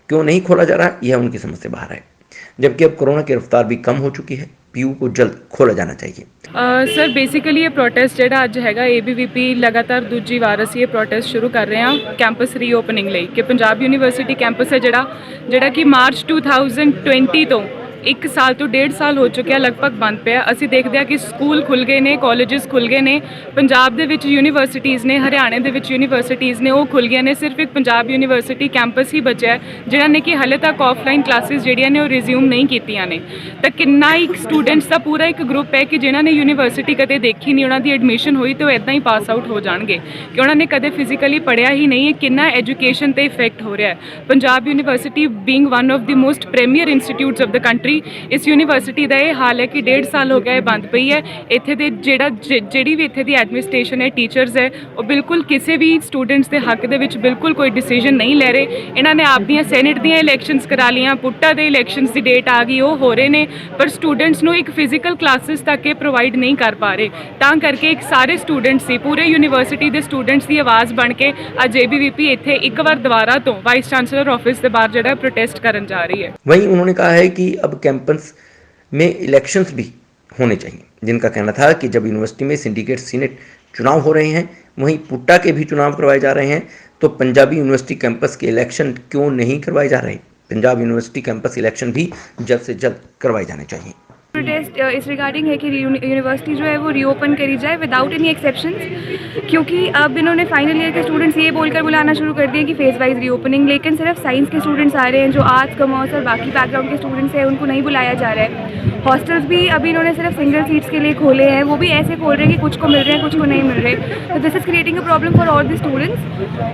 B: क्यों नहीं खोला जा रहा, यह उनकी समझ से बाहर है। जबकि अब कोरोना की रफ्तार भी कम हो चुकी है, पीयू को जल्द खोला जाना चाहिए।
I: सर बेसिकली ये प्रोटेस्ट ਜਿਹੜਾ ਅੱਜ ਹੈਗਾ ABVP ਲਗਾਤਾਰ ਦੂਜੀ ਵਾਰ ਅਸੀਂ ਇਹ ਪ੍ਰੋਟੈਸਟ ਸ਼ੁਰੂ ਕਰ ਰਹੇ ਹਾਂ ਕੈਂਪਸ ਰੀਓਪਨਿੰਗ ਲਈ ਕਿ ਪੰਜਾਬ ਯੂਨੀਵਰਸਿਟੀ ਕੈਂਪਸ ਹੈ ਜਿਹੜਾ ਕਿ ਮਾਰਚ 2020 ਤੋਂ 1 ਸਾਲ ਤੋਂ 1.5 ਸਾਲ ਹੋ ਚੁੱਕਿਆ ਲਗਭਗ ਬੰਦ ਪਿਆ। ਅਸੀਂ ਦੇਖਦੇ ਹਾਂ ਕਿ ਸਕੂਲ ਖੁੱਲ ਗਏ ਨੇ, ਕਾਲਜਸ ਖੁੱਲ ਗਏ ਨੇ, ਪੰਜਾਬ ਦੇ ਵਿੱਚ ਯੂਨੀਵਰਸਿਟੀਜ਼ ਨੇ, ਹਰਿਆਣੇ ਦੇ ਵਿੱਚ ਯੂਨੀਵਰਸਿਟੀਜ਼ ਨੇ ਉਹ ਖੁੱਲ ਗਈਆਂ ਨੇ। ਸਿਰਫ ਇੱਕ ਪੰਜਾਬ ਯੂਨੀਵਰਸਿਟੀ ਕੈਂਪਸ ਹੀ ਬਚਿਆ ਹੈ ਜਿਹੜਾ ਨੇ ਕਿ ਹਾਲੇ ਤੱਕ ਆਫਲਾਈਨ ਕਲਾਸਿਸ ਜਿਹੜੀਆਂ ਨੇ ਉਹ ਰਿਜ਼ਿਊਮ ਨਹੀਂ ਕੀਤੀਆਂ ਨੇ। ਤਾਂ ਕਿੰਨਾ ਇੱਕ ਸਟੂਡੈਂਟਸ ਦਾ ਪੂਰਾ ਇੱਕ ਗਰੁੱਪ ਹੈ ਕਿ ਜਿਨ੍ਹਾਂ ਨੇ ਯੂਨੀਵਰਸਿਟੀ ਕਦੇ ਦੇਖੀ ਨਹੀਂ, ਉਹਨਾਂ ਦੀ ਐਡਮਿਸ਼ਨ ਹੋਈ ਤਾਂ ਉਹ ਇੱਦਾਂ ਹੀ ਪਾਸ ਆਊਟ ਹੋ ਜਾਣਗੇ ਕਿ ਉਹਨਾਂ ਨੇ ਕਦੇ ਫਿਜ਼ੀਕਲੀ ਪੜ੍ਹਿਆ ਹੀ ਨਹੀਂ ਹੈ। ਕਿੰਨਾ ਐਜੂਕੇਸ਼ਨ 'ਤੇ ਇਫੈਕਟ ਹੋ ਰਿਹਾ ਹੈ। Punjab university being one of the most premier institutes of the country, ਇਸ ਯੂਨੀਵਰਸਿਟੀ ਦਾ ਇਹ ਹਾਲ ਹੈ ਕਿ 1.5 ਸਾਲ ਹੋ ਗਿਆ ਇਹ ਬੰਦ ਪਈ ਹੈ। ਇੱਥੇ ਦੇ ਜਿਹੜੀ ਵੀ ਇੱਥੇ ਦੀ ਐਡਮਿਨਿਸਟ੍ਰੇਸ਼ਨ ਹੈ, ਟੀਚਰਸ ਹੈ, ਉਹ ਬਿਲਕੁਲ ਕਿਸੇ ਵੀ ਸਟੂਡੈਂਟਸ ਦੇ ਹੱਕ ਦੇ ਵਿੱਚ ਬਿਲਕੁਲ ਕੋਈ ਡਿਸੀਜਨ ਨਹੀਂ ਲੈ ਰਹੇ। ਇਹਨਾਂ ਨੇ ਆਪਦੀਆਂ ਸੈਨੇਟ ਦੀਆਂ ਇਲੈਕਸ਼ਨਸ ਕਰਾ ਲਈਆਂ, ਪੁੱਟਾ ਦੇ ਇਲੈਕਸ਼ਨਸ ਦੀ ਡੇਟ ਆ ਗਈ, ਉਹ ਹੋ ਰਹੇ ਨੇ, ਪਰ ਸਟੂਡੈਂਟਸ ਨੂੰ ਇੱਕ ਫਿਜ਼ੀਕਲ ਕਲਾਸਿਸ ਤੱਕ ਇਹ ਪ੍ਰੋਵਾਈਡ ਨਹੀਂ ਕਰ ਪਾ ਰਹੇ। ਤਾਂ ਕਰਕੇ ਇੱਕ ਸਾਰੇ ਸਟੂਡੈਂਟਸ ਸੀ, ਪੂਰੇ ਯੂਨੀਵਰਸਿਟੀ ਦੇ ਸਟੂਡੈਂਟਸ ਦੀ ਆਵਾਜ਼ ਬਣ ਕੇ ਅੱਜ ABVP ਇੱਥੇ ਇੱਕ ਵਾਰ ਦੁਬਾਰਾ ਤੋਂ ਵਾइस चांसलर ऑफिस के बाहर जो प्रोटेस्ट करने जा रही है।
B: वहीं उन्होंने कहा है कि अब कैंपस में इलेक्शंस भी होने चाहिए, जिनका कहना था कि जब यूनिवर्सिटी में सिंडिकेट सीनेट चुनाव हो रहे हैं, वहीं पुट्टा के भी चुनाव करवाए जा रहे हैं, तो पंजाबी यूनिवर्सिटी कैंपस के इलेक्शन क्यों नहीं करवाए जा रहे। पंजाब यूनिवर्सिटी कैंपस इलेक्शन भी जल्द से जल्द करवाए जाने चाहिए।
J: प्रोटेस्ट इस रिगार्डिंग है कि यूनिवर्सिटी जो है वो रीओपन करी जाए विदाउट एनी एक्सेप्शंस, क्योंकि अब इन्होंने फाइनल ईयर के स्टूडेंट्स ये बोलकर बुलाना शुरू कर दिया कि फेज वाइज रीओपनिंग, लेकिन सिर्फ साइंस के स्टूडेंट्स आ रहे हैं, जो आर्ट्स कॉमर्स और बाकी बैकग्राउंड के स्टूडेंट्स हैं उनको नहीं बुलाया जा रहा है। हॉस्टल्स भी अभी इन्होंने सिर्फ सिंगल सीट्स के लिए खोले हैं, वो भी ऐसे खोल रहे हैं कि कुछ को मिल रहे हैं कुछ को नहीं मिल रहे। तो this is creating a problem for all the students,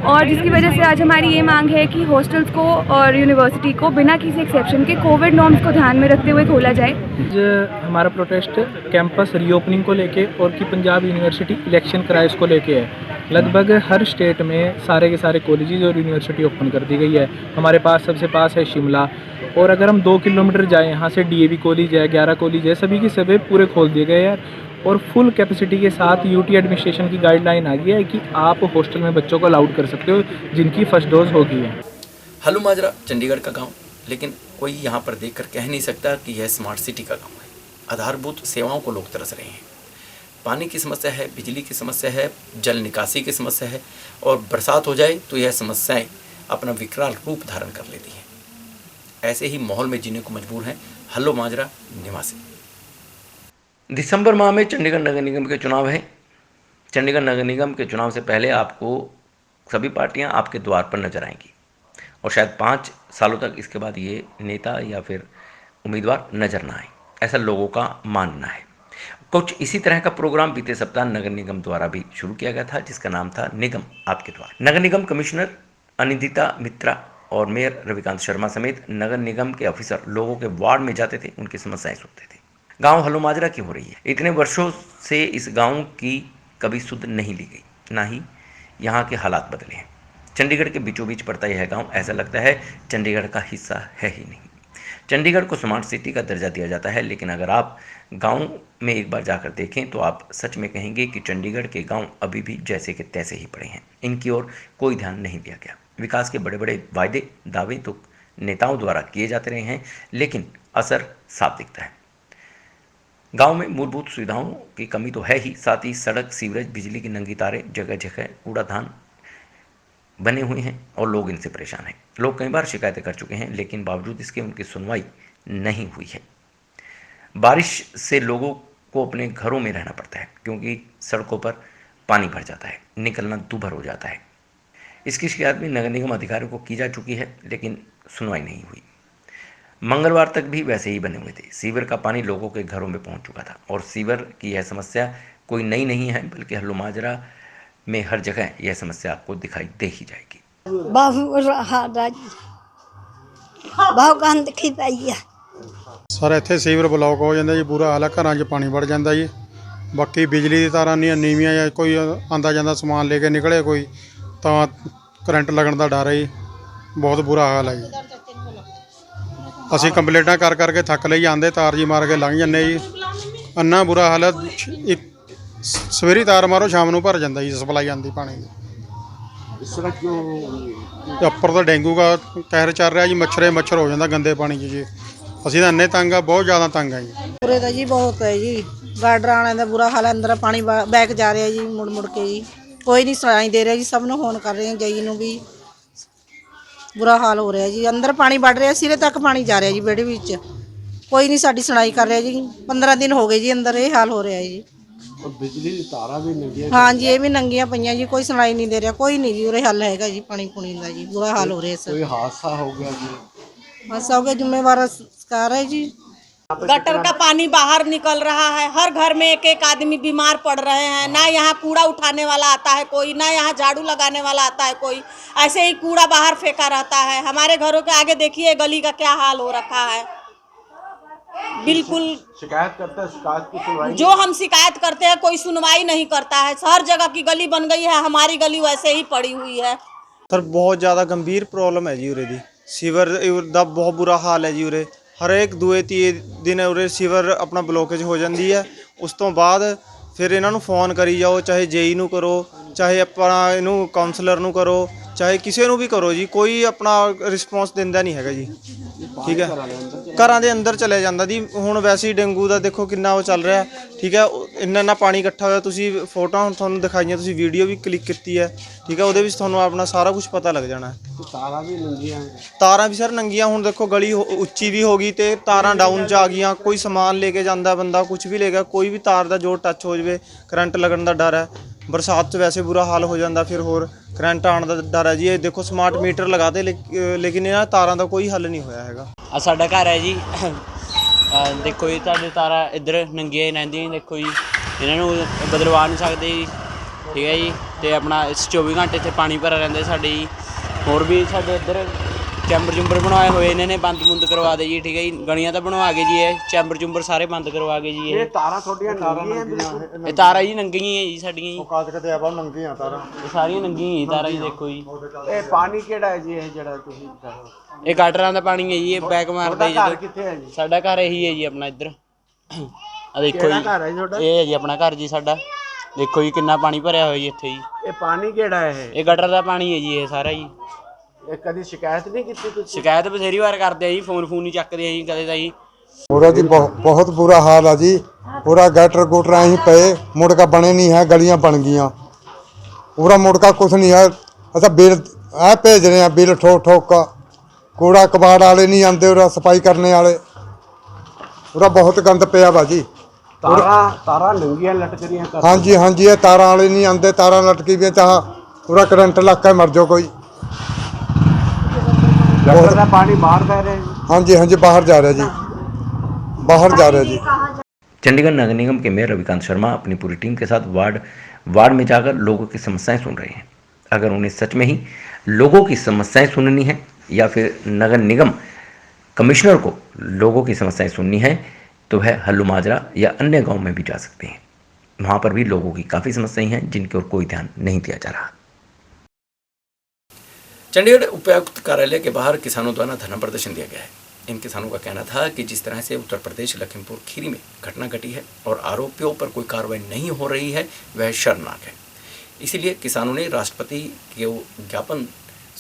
J: और जिसकी वजह से आज हमारी ये मांग है कि हॉस्टल्स को और यूनिवर्सिटी को बिना किसी एक्सेप्शन के कोविड नॉर्म्स को ध्यान में रखते हुए खोला जाए।
K: हमारा प्रोटेस्ट कैंपस रीओपनिंग को लेके और कि पंजाब यूनिवर्सिटी इलेक्शन कराए इसको लेके है। लगभग हर स्टेट में सारे के सारे कॉलेजेस और यूनिवर्सिटी ओपन कर दी गई है। हमारे पास सबसे पास है शिमला, और अगर हम 2 किलोमीटर जाएँ यहाँ से DAV कॉलेज है, 11 कॉलेज है, सभी के सभी पूरे खोल दिए गए हैं। और फुल कैपेसिटी के साथ UT एडमिनिस्ट्रेशन की गाइडलाइन आ गई है कि आप हॉस्टल में बच्चों को अलाउड कर सकते हो जिनकी फर्स्ट डोज हो गई है।
A: हल्लू माजरा चंडीगढ़ का गांव, लेकिन कोई यहाँ पर देखकर कह नहीं सकता कि यह स्मार्ट सिटी का गांव है। आधारभूत सेवाओं को लोग तरस रहे हैं। पानी की समस्या है, बिजली की समस्या है, जल निकासी की समस्या है, और बरसात हो जाए तो यह समस्याएं अपना विकराल रूप धारण कर लेती हैं। ऐसे ही माहौल में जीने को मजबूर हैं हल्लू माजरा निवासी।
B: दिसंबर माह में चंडीगढ़ नगर निगम के चुनाव हैं। चंडीगढ़ नगर निगम के चुनाव से पहले आपको सभी पार्टियां आपके द्वार पर नजर आएंगी, और शायद 5 सालों तक इसके बाद ये नेता या फिर उम्मीदवार नजर ना आए, ऐसा लोगों का मानना है। कुछ इसी तरह का प्रोग्राम बीते सप्ताह नगर निगम द्वारा भी शुरू किया गया था, जिसका नाम था निगम आपके द्वार। नगर निगम कमिश्नर अनिंदिता मित्रा और मेयर रविकांत शर्मा समेत नगर निगम के ऑफिसर लोगों के वार्ड में जाते थे, उनकी समस्याएं सुनते थे। गांव हल्लू माजरा की हो रही है। इतने वर्षों से इस गांव की कभी सुध नहीं ली गई, ना ही यहाँ के हालात बदले हैं। चंडीगढ़ के बीचों बीच पड़ता यह गांव ऐसा लगता है चंडीगढ़ का हिस्सा है ही नहीं। चंडीगढ़ को स्मार्ट सिटी का दर्जा दिया जाता है, लेकिन अगर आप गांव में एक बार जाकर देखें तो आप सच में कहेंगे कि चंडीगढ़ के गांव अभी भी जैसे के तैसे ही पड़े हैं। इनकी ओर कोई ध्यान नहीं दिया गया। विकास के बड़े बड़े वायदे दावे तो नेताओं द्वारा किए जाते रहे हैं, लेकिन असर साफ दिखता है। गांव में मूलभूत सुविधाओं की कमी तो है ही, साथ ही सड़क, सीवरेज, बिजली की नंगी तारें, जगह जगह कूड़ादान बने हुए हैं और लोग इनसे परेशान हैं। लोग कई बार शिकायतें कर चुके हैं, लेकिन बावजूद इसके उनकी सुनवाई नहीं हुई है। बारिश से लोगों को अपने घरों में रहना पड़ता है, क्योंकि सड़कों पर पानी भर जाता है, निकलना दूभर हो जाता है। इसकी शिकायत भी नगर निगम अधिकारियों को की जा चुकी है, लेकिन सुनवाई नहीं हुई। मंगलवार तक भी वैसे ही बने हुए थे। सीवर का पानी लोगों के घरों में पहुंच चुका था, और सीवर की यह समस्या कोई नई नहीं है, बल्कि हल्लू माजरा में हर जगह यह समस्या आपको दिखाई दे ही जाएगी।
L: सर इत्थे सीवर ब्लॉक हो जाता जी, बुरा हाल है, घरां 'च पानी वड़ जाता जी। बाकी बिजली की तारां नीवियां, कोई आंदा जांदा समान लेके निकले कोई ਤਾਂ ਕਰੰਟ ਲੱਗਣ ਦਾ ਡਰ ਹੈ ਜੀ। ਬਹੁਤ ਬੁਰਾ ਹਾਲ ਹੈ ਜੀ। ਅਸੀਂ ਕੰਪਲੇਂਟਾਂ ਕਰ ਕਰਕੇ ਥੱਕ ਲਈ ਜਾਂਦੇ, ਤਾਰ ਜੀ ਮਾਰ ਕੇ ਲੰਘ ਜਾਂਦੇ ਜੀ। ਇੰਨਾ ਬੁਰਾ ਹਾਲ ਹੈ। ਸਵੇਰੀ ਤਾਰ ਮਾਰੋ ਸ਼ਾਮ ਨੂੰ ਭਰ ਜਾਂਦਾ ਜੀ ਸਪਲਾਈ ਆਉਂਦੀ ਪਾਣੀ ਦੀ।
M: ਇਸ ਤਰ੍ਹਾਂ ਕਿਉਂ?
L: ਉੱਪਰ ਤਾਂ ਡੇਂਗੂ ਦਾ ਕਹਿਰ ਚੱਲ ਰਿਹਾ ਜੀ। ਮੱਛਰ ਹੋ ਜਾਂਦਾ ਗੰਦੇ ਪਾਣੀ 'ਚ ਜੀ। ਅਸੀਂ ਤਾਂ ਇੰਨੇ ਤੰਗ ਆ, ਬਹੁਤ ਜ਼ਿਆਦਾ ਤੰਗ ਆ ਜੀ।
N: ਪੂਰੇ ਦਾ ਜੀ ਬਹੁਤ ਹੈ ਜੀ। ਗਾਰਡਰ ਆਣੇ ਦਾ ਬੁਰਾ ਹਾਲ ਹੈ। ਅੰਦਰ ਪਾਣੀ ਬੈਕ ਜਾ ਰਿਹਾ ਜੀ ਮੁੜ ਕੇ ਜੀ। ਕੋਈ ਨਹੀਂ ਸੁਣਾਈ ਦੇ ਰਿਹਾ ਜੀ। ਸਭ ਨੂੰ ਫੋਨ ਕਰ ਰਹੇ ਹਾਂ, ਜਈ ਨੂੰ ਵੀ। ਬੁਰਾ ਹਾਲ ਹੋ ਰਿਹਾ ਜੀ। ਅੰਦਰ ਪਾਣੀ ਵੱਢ ਰਿਹਾ, ਸਿਰੇ ਤੱਕ ਪਾਣੀ ਜਾ ਰਿਹਾ ਜੀ ਵਿਹੜੇ ਵਿੱਚ। ਕੋਈ ਨਹੀਂ ਸਾਡੀ ਸੁਣਾਈ ਕਰ ਰਿਹਾ ਜੀ। 15 ਦਿਨ ਹੋ ਗਏ ਜੀ ਅੰਦਰ ਇਹ ਹਾਲ ਹੋ ਰਿਹਾ ਜੀ।
M: ਔਰ ਬਿਜਲੀ ਦੀ ਤਾਰਾਂ ਵੀ ਨੰਗੀਆਂ।
N: हाँ जी, ये भी नंगियां पईयां जी। कोई सुनाई नहीं दे रहा, कोई नहीं जी। उरे हल हैगा जी पानी पुनी का जी। बुरा हाल हो रहा है सर।
M: कोई हादसा हो गया जी?
N: हादसा हो गया, जिम्मेवार सरकार है जी।
O: गटर का पानी बाहर निकल रहा है। हर घर में एक एक आदमी बीमार पड़ रहे हैं। ना यहाँ कूड़ा उठाने वाला आता है कोई, ना यहाँ झाड़ू लगाने वाला आता है कोई। ऐसे ही कूड़ा बाहर फेंका रहता है। हमारे घरों के आगे देखिए गली का क्या हाल हो रखा है। बिल्कुल
M: शिकायत करते हैं, शिकायत की सुनवाई?
O: जो हम शिकायत करते हैं कोई सुनवाई नहीं करता है। हर जगह की गली बन गई है, हमारी गली वैसे ही पड़ी हुई है।
P: सर बहुत ज़्यादा गंभीर प्रॉब्लम है जी उरे दी। सीवर दा बहुत बुरा हाल है जी उरे। हर एक दूए तीए दिन उरे सीवर अपना ब्लॉकेज हो जाती है। उस तो बाद फिर इन्हों फोन करी जाओ, चाहे जेई नू करो, चाहे अपना इनू काउंसलर नू करो, चाहे किसी नू भी करो जी। कोई अपना रिस्पॉन्स दिंदा नहीं है जी। ठीक है, घरां दे अंदर चले जांदा जी। हुण वैसे ही डेंगू का देखो कितना वो चल रहा है। ठीक है, इन्ना पानी इकट्ठा होया। तुसीं फोटो तुहानूं दिखाइयां, तुसीं वीडियो भी क्लिक की है। ठीक है, उहदे विच तुहानूं अपना सारा कुछ पता लग जाना है।
M: तारां भी नंगियां?
P: तारां भी सर नंगियां। हुण देखो गली उच्ची भी हो गई ते तारां डाउन च आ गईयां। कोई समान लेके जांदा बंदा, कुछ भी ले गया, कोई भी तार दा जोड़ टच हो जाए करंट लगन दा डर है। बरसात च वैसे बुरा हाल हो जाता, फिर होर करंट आने का डर है जी। ये देखो स्मार्ट मीटर लगाते लेकिन इन्हां तारां दा कोई हल नहीं होया हैगा।
C: आ साडा घर है जी। देखो जी तुहाडे तारा इधर नंगियां ही रहिंदियां। देखो जी इन्हां नूं बदलवा नहीं सकदे जी। ठीक है जी, ते अपना 24 घंटे इत्थे पानी भरा रहिंदा साडे जी। होर भी साडे इधर चैंबर चुंबर बनवाए हुए इन्होंने बंद बुंद करवा दे जी। ठीक है जी, गलियां तो बनवा के जी। ये चैंबर चुंबर सारे बंद करवा के जी।
M: ये तारा थोड़ियां नंगियां?
C: ये तारा जी नंगियां ही है जी साडियां जी।
M: औकात किते आपा नंगियां तारा?
C: ये सारियां नंगियां ही तारा जी। देखो जी
M: ये पानी केड़ा है जी? ये जेड़ा तुसीं
C: ये गटरां दा पानी है जी। ये बैक मारदा जी।
M: घर किथे है जी?
C: साडा घर यही है जी अपना इधर। आ देखो जी,
M: घर है जी?
C: ये है जी अपना घर जी साडा। देखो जी कितना पानी भरया होया जी इत्थे जी।
M: ये पानी केड़ा है?
C: ये गटर दा पानी है जी। ये सारा जी।
M: ਇਹ ਕਦੀ ਸ਼ਿਕਾਇਤ ਨਹੀਂ ਕੀਤੀ ਤੁਸੀਂ?
C: शिकायत बथेरी बार करते जी। फोन नहीं चकते जी कदे दा जी।
Q: पूरा जी बहुत बुरा हाल है जी। पूरा गटर गुटर अं पे मुड़का बने नहीं है, गलियां बन गई पूरा मुड़का कुछ नहीं है। अच्छा बिल आ भेज रहे हैं, बिल ठोक ठोक का। कूड़ा कबाड़ वाले नहीं आते, उरा सफाई करने वाले। पूरा बहुत गंद पिया वा जी।
M: तारा नंगियां लटक रही?
Q: हाँ जी हाँ जी, ये तारा वाले नहीं आते, तारा लटकी भी चाह पूरा करंट लग के मर जाओ कोई।
M: गटर का पानी बाहर बह रहे हैं?
Q: हाँ जी हाँ जी, बाहर जा रहा जी, बाहर जा रहा जी।
B: चंडीगढ़ नगर निगम के मेयर रविकांत शर्मा अपनी पूरी टीम के साथ वार्ड में जाकर लोगों की समस्याएं सुन रहे हैं। अगर उन्हें सच में ही लोगों की समस्याएं सुननी है या फिर नगर निगम कमिश्नर को लोगों की समस्याएं सुननी है तो वह हल्लू माजरा या अन्य गांव में भी जा सकते हैं। वहां पर भी लोगों की काफ़ी समस्याएं हैं जिनकी ओर कोई ध्यान नहीं दिया जा रहा।
A: चंडीगढ़ उपायुक्त कार्यालय के बाहर किसानों द्वारा धरना प्रदर्शन दिया गया है। इन किसानों का कहना था कि जिस तरह से उत्तर प्रदेश लखीमपुर खीरी में घटना घटी है और आरोपियों पर कोई कार्रवाई नहीं हो रही है वह शर्मनाक है। इसीलिए किसानों ने राष्ट्रपति को ज्ञापन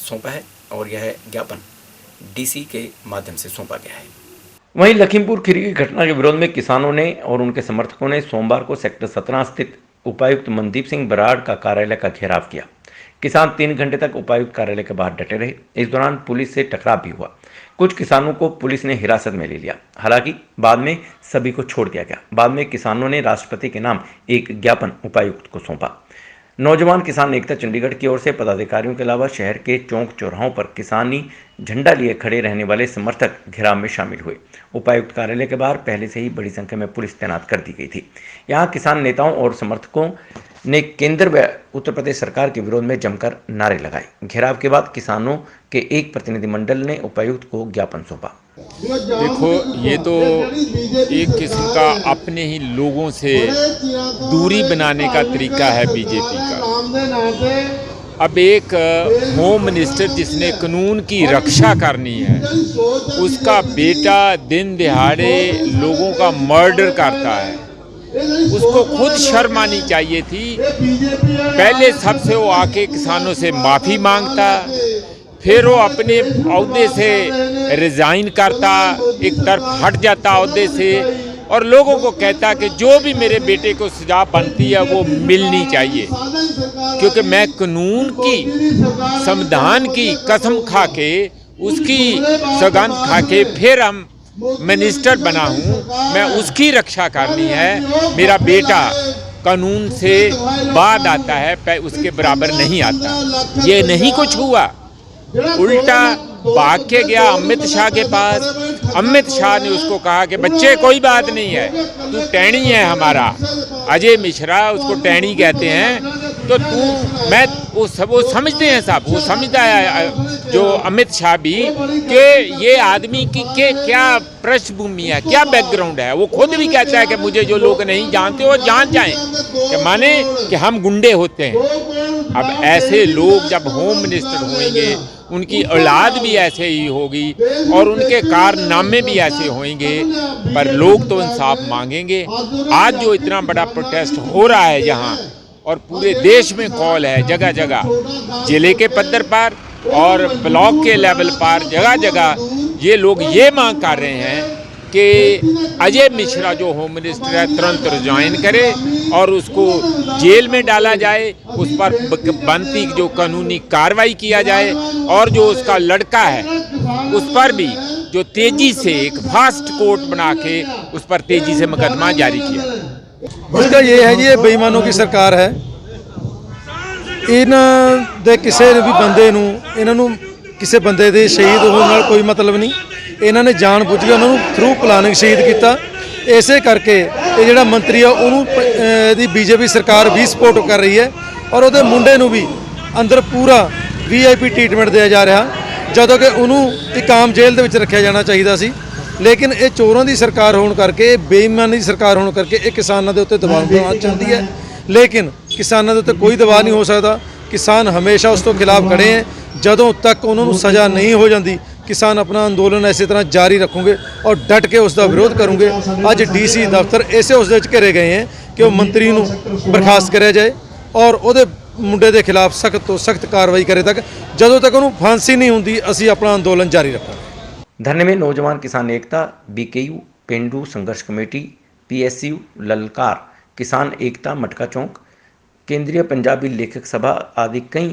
A: सौंपा है और यह ज्ञापन डीसी के माध्यम से सौंपा गया है।
B: वहीं लखीमपुर खीरी की घटना के विरोध में किसानों ने और उनके समर्थकों ने सोमवार को सेक्टर 17 स्थित उपायुक्त मनदीप सिंह बराड़ का कार्यालय का घेराव किया। किसान 3 घंटे तक उपायुक्त कार्यालय के बाहर डटे रहे। इस दौरान पुलिस से टकराव भी हुआ। कुछ किसानों को पुलिस ने हिरासत में ले लिया। हालांकि बाद में सभी को छोड़ दिया गया। बाद में किसानों ने राष्ट्रपति के नाम एक ज्ञापन उपायुक्त को सौंपा। नौजवान किसान एकता चंडीगढ़ की ओर से पदाधिकारियों के अलावा शहर के चौक चौराहों पर किसानी झंडा लिए खड़े रहने वाले समर्थक घेराव में शामिल हुए। उपायुक्त कार्यालय के बाहर पहले से ही बड़ी संख्या में पुलिस तैनात कर दी गई थी। यहाँ किसान नेताओं और समर्थकों ने केंद्र व उत्तर प्रदेश सरकार के विरोध में जमकर नारे लगाए। घेराव के बाद किसानों के एक प्रतिनिधिमंडल ने उपायुक्त को ज्ञापन सौंपा।
R: देखो ये तो एक किस्म का अपने ही लोगों से दूरी बनाने का तरीका है बीजेपी का। अब एक होम मिनिस्टर जिसने कानून की रक्षा करनी है, उसका बेटा दिन दिहाड़े लोगों का मर्डर करता है, उसको खुद शर्म आनी चाहिए थी। पहले सबसे वो आके किसानों से माफ़ी मांगता, फिर वो अपने ओहदे से रिज़ाइन करता, एक तरफ हट जाता ओहदे से और लोगों को कहता कि जो भी मेरे बेटे को सजा बनती है वो मिलनी चाहिए, क्योंकि मैं कानून की, संविधान की कसम खा के, उसकी सौगंध खा के फिर हम मिनिस्टर बना हूँ, मैं उसकी रक्षा करनी है। मेरा बेटा कानून से बाद आता है, उसके बराबर नहीं आता। ये नहीं कुछ हुआ, उल्टा भाग के गया अमित शाह के पास। अमित शाह ने उसको कहा कि बच्चे कोई बात नहीं है, तू टैणी है हमारा, अजय मिश्रा उसको टैणी कहते हैं, तो तू मैं वो समझते हैं साहब, वो समझता है जो अमित शाह भी कि ये आदमी की के क्या पृष्ठभूमि है, क्या बैकग्राउंड है। वो खुद भी कहता है कि मुझे जो लोग नहीं जानते वो जान जाएं, कि माने कि हम गुंडे होते हैं। अब ऐसे लोग जब होम मिनिस्टर होंगे, उनकी औलाद भी ऐसे ही होगी और उनके कारनामे भी ऐसे होंगे, पर लोग तो इंसाफ मांगेंगे। आज जो इतना बड़ा प्रोटेस्ट हो रहा है यहाँ और पूरे देश में कॉल है, जगह जगह जिले के पद्धर पर और ब्लॉक के लेवल पर जगह जगह ये लोग ये मांग कर रहे हैं कि अजय मिश्रा जो होम मिनिस्टर है तुरंत रिजाइन करे और उसको जेल में डाला जाए, उस पर बनती जो कानूनी कार्रवाई किया जाए और जो उसका लड़का है उस पर भी जो तेजी से एक फास्ट कोर्ट बना के उस पर तेजी से मुकदमा जारी किया।
S: उसका ये है जी, ये बेईमानों की सरकार है। ਇਹਨਾਂ ਦੇ ਕਿਸੇ ਵੀ ਬੰਦੇ ਨੂੰ, ਇਹਨਾਂ ਨੂੰ ਕਿਸੇ ਬੰਦੇ ਦੇ ਸ਼ਹੀਦ ਹੋਣ ਨਾਲ ਕੋਈ ਮਤਲਬ ਨਹੀਂ। ਇਹਨਾਂ ਨੇ ਜਾਣ ਬੁੱਝ ਕੇ ਉਹਨਾਂ ਨੂੰ ਥਰੂ ਪਲਾਨਿੰਗ ਸ਼ਹੀਦ ਕੀਤਾ। ਇਸੇ ਕਰਕੇ ਇਹ ਜਿਹੜਾ ਮੰਤਰੀ ਆ ਉਹਨੂੰ ਇਹਦੀ ਬੀਜੇਪੀ ਸਰਕਾਰ ਵੀ ਸਪੋਰਟ ਕਰ ਰਹੀ ਹੈ ਔਰ ਉਹਦੇ ਮੁੰਡੇ ਨੂੰ ਵੀ ਅੰਦਰ ਪੂਰਾ VIP ਟ੍ਰੀਟਮੈਂਟ ਦਿਆ ਜਾ ਰਿਹਾ, ਜਦੋਂ ਕਿ ਉਹਨੂੰ ਇੱਕ ਆਮ ਜੇਲ੍ਹ ਦੇ ਵਿੱਚ ਰੱਖਿਆ ਜਾਣਾ ਚਾਹੀਦਾ ਸੀ। ਲੇਕਿਨ ਇਹ ਚੋਰਾਂ ਦੀ ਸਰਕਾਰ ਹੋਣ ਕਰਕੇ, ਬੇਈਮਾਨੀ ਦੀ ਸਰਕਾਰ ਹੋਣ ਕਰਕੇ ਇਹ ਕਿਸਾਨਾਂ ਦੇ ਉੱਤੇ ਦਬਾਅ ਬਣਾਉਣਾ ਚਾਹੁੰਦੀ ਹੈ। ਲੇਕਿਨ ਕਿਸਾਨਾਂ ਦੇ ਉੱਤੇ ਕੋਈ ਦਬਾਅ ਨਹੀਂ ਹੋ ਸਕਦਾ। ਕਿਸਾਨ ਹਮੇਸ਼ਾ ਉਸ ਤੋਂ ਖਿਲਾਫ ਖੜੇ ਹੈ। ਜਦੋਂ ਤੱਕ ਉਹਨਾਂ ਨੂੰ ਸਜ਼ਾ ਨਹੀਂ ਹੋ ਜਾਂਦੀ, किसान अपना अंदोलन इसी तरह जारी रखोगे और डट के उसका विरोध करोगे। अज DC दफ्तर ऐसे उस घिरे गए हैं कि वो मंत्री नूं बर्खास्त कराया जाए और उहदे मुंडे के खिलाफ सख्त तो सख्त कार्रवाई करे तक, जदों तक उन्होंने फांसी नहीं होंदी असीं अपना अंदोलन जारी रखांगे।
B: धरने में नौजवान किसान एकता, BKU, पेंडू संघर्ष कमेटी, PSU, ललकार, किसान एकता मटका चौक, केंद्रीय पंजाबी लेखक सभा आदि कई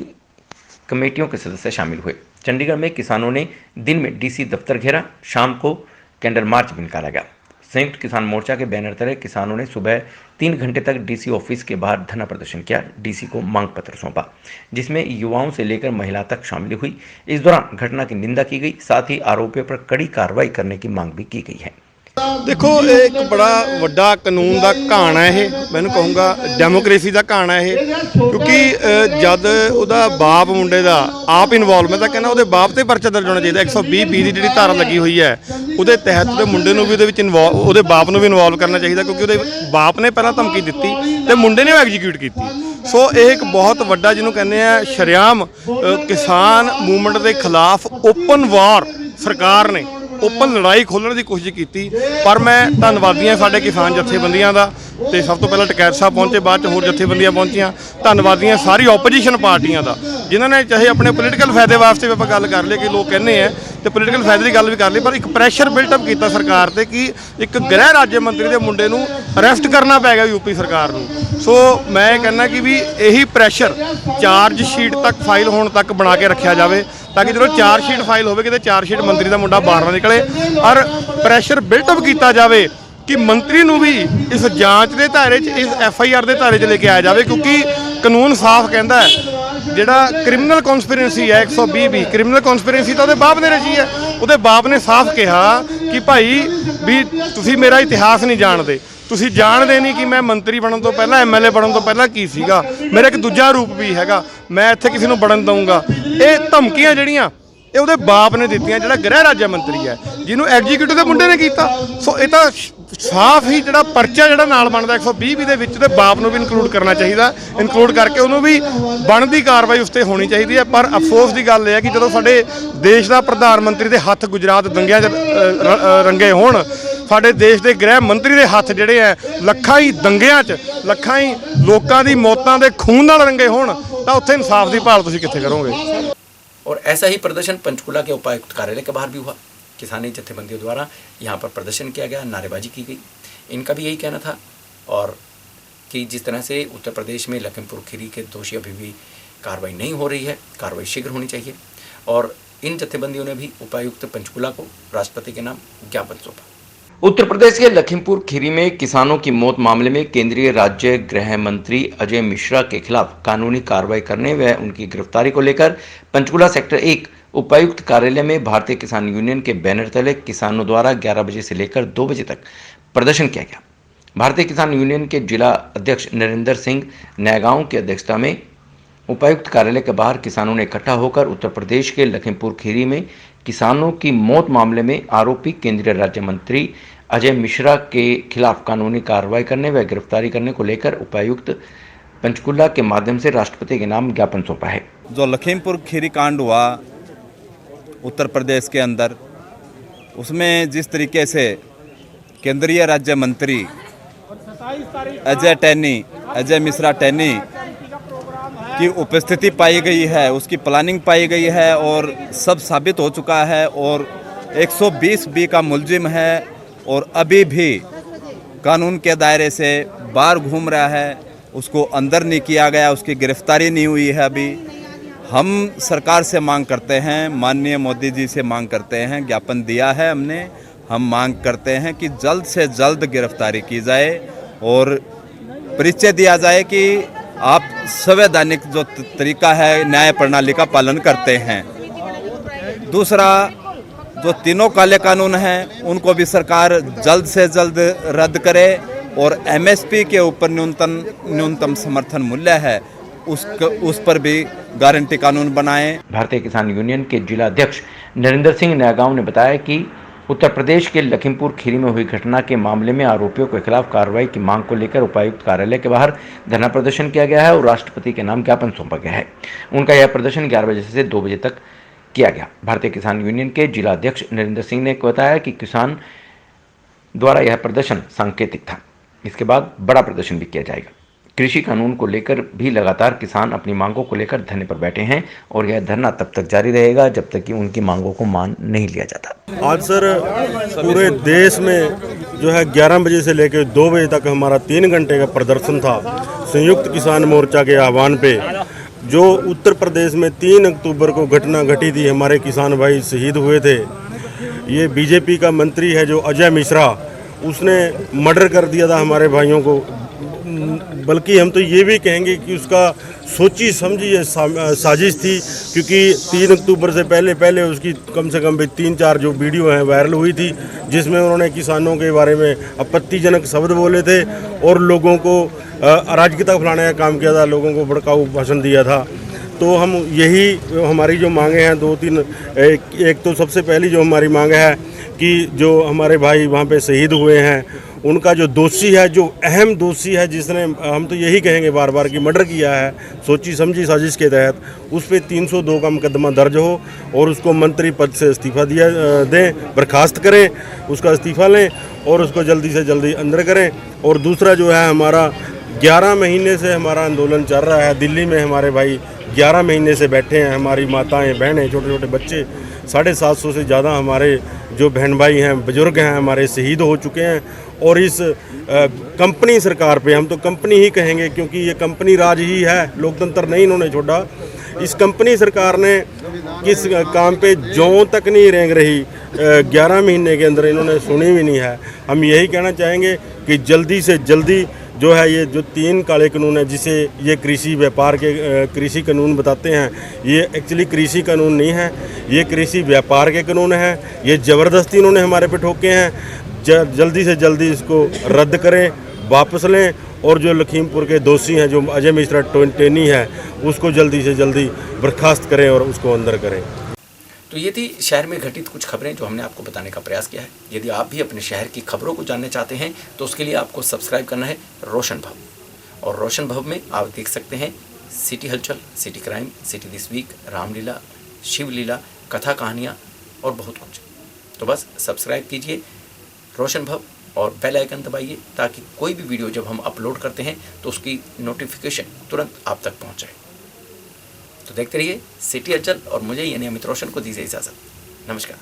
B: कमेटियों के सदस्य शामिल हुए। चंडीगढ़ में किसानों ने दिन में DC दफ्तर घेरा, शाम को कैंडल मार्च भी निकाला गया। संयुक्त किसान मोर्चा के बैनर तले किसानों ने सुबह 3 घंटे तक DC ऑफिस के बाहर धरना प्रदर्शन किया। DC को मांग पत्र सौंपा, जिसमें युवाओं से लेकर महिला तक शामिल हुई। इस दौरान घटना की निंदा की गई, साथ ही आरोपियों पर कड़ी कार्रवाई करने की मांग भी की गई है।
L: देखो एक बड़ा वड्डा कानून का घाण है ये, मैं कहूँगा डेमोक्रेसी का घाण है ये, क्योंकि जद उहदा बाप मुंडे का आप इनवॉल्व, मैं तो कहना उहदे बाप ते परचा दर्ज होना चाहिए। 120B की जी धारा लगी हुई है, उहदे तहत उहदे मुंडे नूं भी उहदे विच इनवॉल्व, उहदे बाप नूं भी इनवॉल्व करना चाहिए, क्योंकि उहदे बाप ने पहला धमकी दी ते मुंडे ने एग्जीक्यूट की। सो एक बहुत वड्डा जिन्हों कहने हैं शरेआम किसान मूवमेंट के खिलाफ ओपन वार सरकार ने ओपन लड़ाई खोलने की कोशिश की। पर मैं धन्नवादी हाँ साडे किसान जथेबंदियां दा, ते सब तो पहले टकैत साहब पहुंचे, बाद होर जथेबंदियां पहुंचियां। धन्नवादी हाँ सारी ओपोजिशन पार्टियां दा, जिन्होंने चाहे अपने पोलीटिकल फायदे वास्ते भी आप गल कर लिए कि लोग कहने हैं तो पोलीटिकल फायदे की गल भी कर ली, पर एक प्रैशर बिल्टअप किया सरकार से कि एक गृह राज्य मंत्री के मुंडे नूं अरेस्ट करना पै गया यूपी सरकार नूं। सो मैं कहना कि भी यही प्रैशर चार्जशीट तक फाइल होने तक बना के रखा जाए, ताकि जो चार्जशीट फाइल होगी तो चार्जशीट मंत्री का मुंडा बाहर ना निकले और प्रैशर बिल्टअप किया जाए कि मंत्री नूं भी इस जांच के धारे इस FIR के धारे लेके आया जाए, क्योंकि कानून साफ कहता है जिहड़ा क्रिमिनल कॉन्सपिरेंसी है 120B क्रिमिनल कॉन्सपिरेंसी तो बाप ने रची है। उहदे बाप ने साफ कहा कि भाई भी तुसीं मेरा इतिहास नहीं जानते, तुसीं जानते नहीं कि मैं मंत्री बनने तो पहला MLA बनने तो पहला की सीगा, मेरा एक दूजा रूप भी हैगा, मैं इत्थे किसी नूं बनन दूंगा। ये धमकियां जिहड़ियां ये उहदे बाप ने दित्तियां, जिहड़ा गृह राज्य मंत्री है जिन्होंने एग्जीक्यूटिव के मुंडे ने किया। सो ये तो ਸਾਫ਼ ਹੀ ਜਿਹੜਾ ਪਰਚਾ ਜਿਹੜਾ ਨਾਲ ਬਣਦਾ 120 ਦੇ ਵਿੱਚ ਤੇ ਬਾਪ ਨੂੰ ਵੀ ਇਨਕਲੂਡ ਕਰਨਾ ਚਾਹੀਦਾ, ਇਨਕਲੂਡ ਕਰਕੇ ਉਹਨੂੰ ਵੀ ਬਣਦੀ ਕਾਰਵਾਈ ਉਸ ਤੇ ਹੋਣੀ ਚਾਹੀਦੀ ਹੈ। ਪਰ ਅਫਸੋਸ ਦੀ ਗੱਲ ਇਹ ਹੈ ਕਿ ਜਦੋਂ ਸਾਡੇ ਦੇਸ਼ ਦਾ ਪ੍ਰਧਾਨ ਮੰਤਰੀ ਦੇ ਹੱਥ ਗੁਜਰਾਤ ਦੰਗਿਆਂ 'ਚ ਰੰਗੇ ਹੋਣ, ਸਾਡੇ ਦੇਸ਼ ਦੇ ਗ੍ਰਹਿ ਮੰਤਰੀ ਦੇ ਹੱਥ ਜਿਹੜੇ ਹੈ ਲੱਖਾਂ ਹੀ ਦੰਗਿਆਂ 'ਚ, ਲੱਖਾਂ ਹੀ ਲੋਕਾਂ ਦੀ ਮੌਤਾਂ ਦੇ ਖੂਨ ਨਾਲ ਰੰਗੇ ਹੋਣ, ਤਾਂ ਉੱਥੇ ਇਨਸਾਫ ਦੀ ਭਾਲ ਤੁਸੀਂ कितने करोगे।
A: और ऐसा ही प्रदर्शन पंचकूला के उपायुक्त कार्यालय के बाहर भी हुआ। किसानी जत्थेबंदियों द्वारा यहाँ पर प्रदर्शन किया गया, नारेबाजी की गई। इनका भी यही कहना था और कि जिस तरह से उत्तर प्रदेश में लखीमपुर खीरी के दोषी अभी भी कार्रवाई नहीं हो रही है, कार्रवाई शीघ्र होनी चाहिए। और इन जत्थेबंदियों ने भी उपायुक्त पंचकूला को राष्ट्रपति के नाम ज्ञापन सौंपा।
B: उत्तर प्रदेश के लखीमपुर खीरी में किसानों की मौत मामले में केंद्रीय राज्य गृह मंत्री अजय मिश्रा के खिलाफ कानूनी कार्रवाई करने व उनकी गिरफ्तारी को लेकर पंचकूला सेक्टर 1 उपायुक्त कार्यालय में भारतीय किसान यूनियन के बैनर तले किसानों द्वारा 11 बजे से लेकर 2 बजे तक प्रदर्शन किया गया। भारतीय किसान यूनियन के जिला अध्यक्ष नरेंद्र सिंह नैगांव की अध्यक्षता में उपायुक्त कार्यालय के बाहर किसानों ने इकट्ठा होकर उत्तर प्रदेश के लखीमपुर खीरी में किसानों की मौत मामले में आरोपी केंद्रीय राज्य मंत्री अजय मिश्रा के खिलाफ कानूनी कार्रवाई करने व गिरफ्तारी करने को लेकर उपायुक्त पंचकूला के माध्यम से राष्ट्रपति के नाम ज्ञापन सौंपा है।
T: जो लखीमपुर खीरी कांड हुआ उत्तर प्रदेश के अंदर, उसमें जिस तरीके से केंद्रीय राज्य मंत्री अजय मिश्रा टैनी की उपस्थिति पाई गई है, उसकी प्लानिंग पाई गई है और सब साबित हो चुका है और 120B का मुलजिम है और अभी भी कानून के दायरे से बाहर घूम रहा है, उसको अंदर नहीं किया गया, उसकी गिरफ्तारी नहीं हुई है अभी। हम सरकार से मांग करते हैं, माननीय मोदी जी से मांग करते हैं, ज्ञापन दिया है हमने, हम मांग करते हैं कि जल्द से जल्द गिरफ्तारी की जाए और परिचय दिया जाए कि आप संवैधानिक जो तरीका है न्याय प्रणाली का पालन करते हैं। दूसरा, जो तीनों काले कानून हैं उनको भी सरकार जल्द से जल्द रद्द करे और MSP के ऊपर न्यूनतम समर्थन मूल्य है उस पर भी गारंटी कानून बनाएं।
B: भारतीय किसान यूनियन के जिला अध्यक्ष नरेंद्र सिंह नैगांव ने बताया कि उत्तर प्रदेश के लखीमपुर खीरी में हुई घटना के मामले में आरोपियों के खिलाफ कार्रवाई की मांग को लेकर उपायुक्त कार्यालय के बाहर धरना प्रदर्शन किया गया है और राष्ट्रपति के नाम ज्ञापन सौंपा गया है। उनका यह प्रदर्शन 11 बजे से 2 बजे तक किया गया। भारतीय किसान यूनियन के जिला अध्यक्ष नरेंद्र सिंह ने बताया कि किसान द्वारा यह प्रदर्शन सांकेतिक था, इसके बाद बड़ा प्रदर्शन भी किया जाएगा। कृषि कानून को लेकर भी लगातार किसान अपनी मांगों को लेकर धरने पर बैठे हैं और यह धरना तब तक जारी रहेगा जब तक कि उनकी मांगों को मान नहीं लिया जाता।
U: आज सर पूरे देश में जो है 11 बजे से लेकर 2 बजे तक हमारा 3 घंटे का प्रदर्शन था संयुक्त किसान मोर्चा के आह्वान पे। जो उत्तर प्रदेश में 3 अक्टूबर को घटना घटी थी, हमारे किसान भाई शहीद हुए थे। ये बीजेपी का मंत्री है जो अजय मिश्रा, उसने मर्डर कर दिया था हमारे भाइयों को। बल्कि हम तो ये भी कहेंगे कि उसका सोची समझी ये साजिश थी, क्योंकि 3 अक्टूबर से पहले उसकी कम से कम 3-4 जो वीडियो हैं वायरल हुई थी, जिसमें उन्होंने किसानों के बारे में आपत्तिजनक शब्द बोले थे और लोगों को अराजकता फैलाने का काम किया था, लोगों को भड़काऊ भाषण दिया था। तो हम यही हमारी जो मांगे हैं 2-3, एक तो सबसे पहली जो हमारी मांग है कि जो हमारे भाई वहाँ पे शहीद हुए हैं, उनका जो दोषी है, जो अहम दोषी है, जिसने हम तो यही कहेंगे बार बार कि मर्डर किया है सोची समझी साजिश के तहत, उस पर 302 का मुकदमा दर्ज हो और उसको मंत्री पद से इस्तीफा दें, बर्खास्त करें, उसका इस्तीफा लें और उसको जल्दी से जल्दी अंदर करें। और दूसरा जो है, हमारा 11 महीने से हमारा आंदोलन चल रहा है, दिल्ली में हमारे भाई 11 महीने से बैठे हैं, हमारी माताएं बहनें छोटे छोटे बच्चे 750 से ज़्यादा हमारे जो बहन भाई हैं, बुजुर्ग हैं, हमारे शहीद हो चुके हैं। और इस कंपनी सरकार पे, हम तो कंपनी ही कहेंगे क्योंकि ये कंपनी राज ही है, लोकतंत्र नहीं इन्होंने छोड़ा। इस कंपनी सरकार ने किस काम पे जौं तक नहीं रेंग रही, 11 महीने के अंदर इन्होंने सुनी भी नहीं है। हम यही कहना चाहेंगे कि जल्दी से जल्दी जो है ये जो 3 काले कानून है, जिसे ये कृषि व्यापार के कृषि कानून बताते हैं, ये एक्चुअली कृषि कानून नहीं है, ये कृषि व्यापार के कानून है। ये ज़बरदस्ती इन्होंने हमारे पे ठोके हैं। जल्दी से जल्दी इसको रद्द करें, वापस लें और जो लखीमपुर के दोषी हैं, जो अजय मिश्रा टोनी है, उसको जल्दी से जल्दी बर्खास्त करें और उसको अंदर करें।
A: तो ये थी शहर में घटित कुछ खबरें जो हमने आपको बताने का प्रयास किया है। यदि आप भी अपने शहर की खबरों को जानने चाहते हैं तो उसके लिए आपको सब्सक्राइब करना है रोशन भव, और रोशन भव में आप देख सकते हैं सिटी हलचल, city crime, city this week, Ramlila, Shivlila, कथा कहानियाँ और बहुत कुछ। तो बस सब्सक्राइब कीजिए रोशन भव और बेल आइकन दबाइए ताकि कोई भी वीडियो जब हम अपलोड करते हैं तो उसकी नोटिफिकेशन तुरंत आप तक पहुँच जाए। तो देखते रहिए सिटी हलचल और मुझे यानी अमित रोशन को दीजिए इजाज़त। नमस्कार।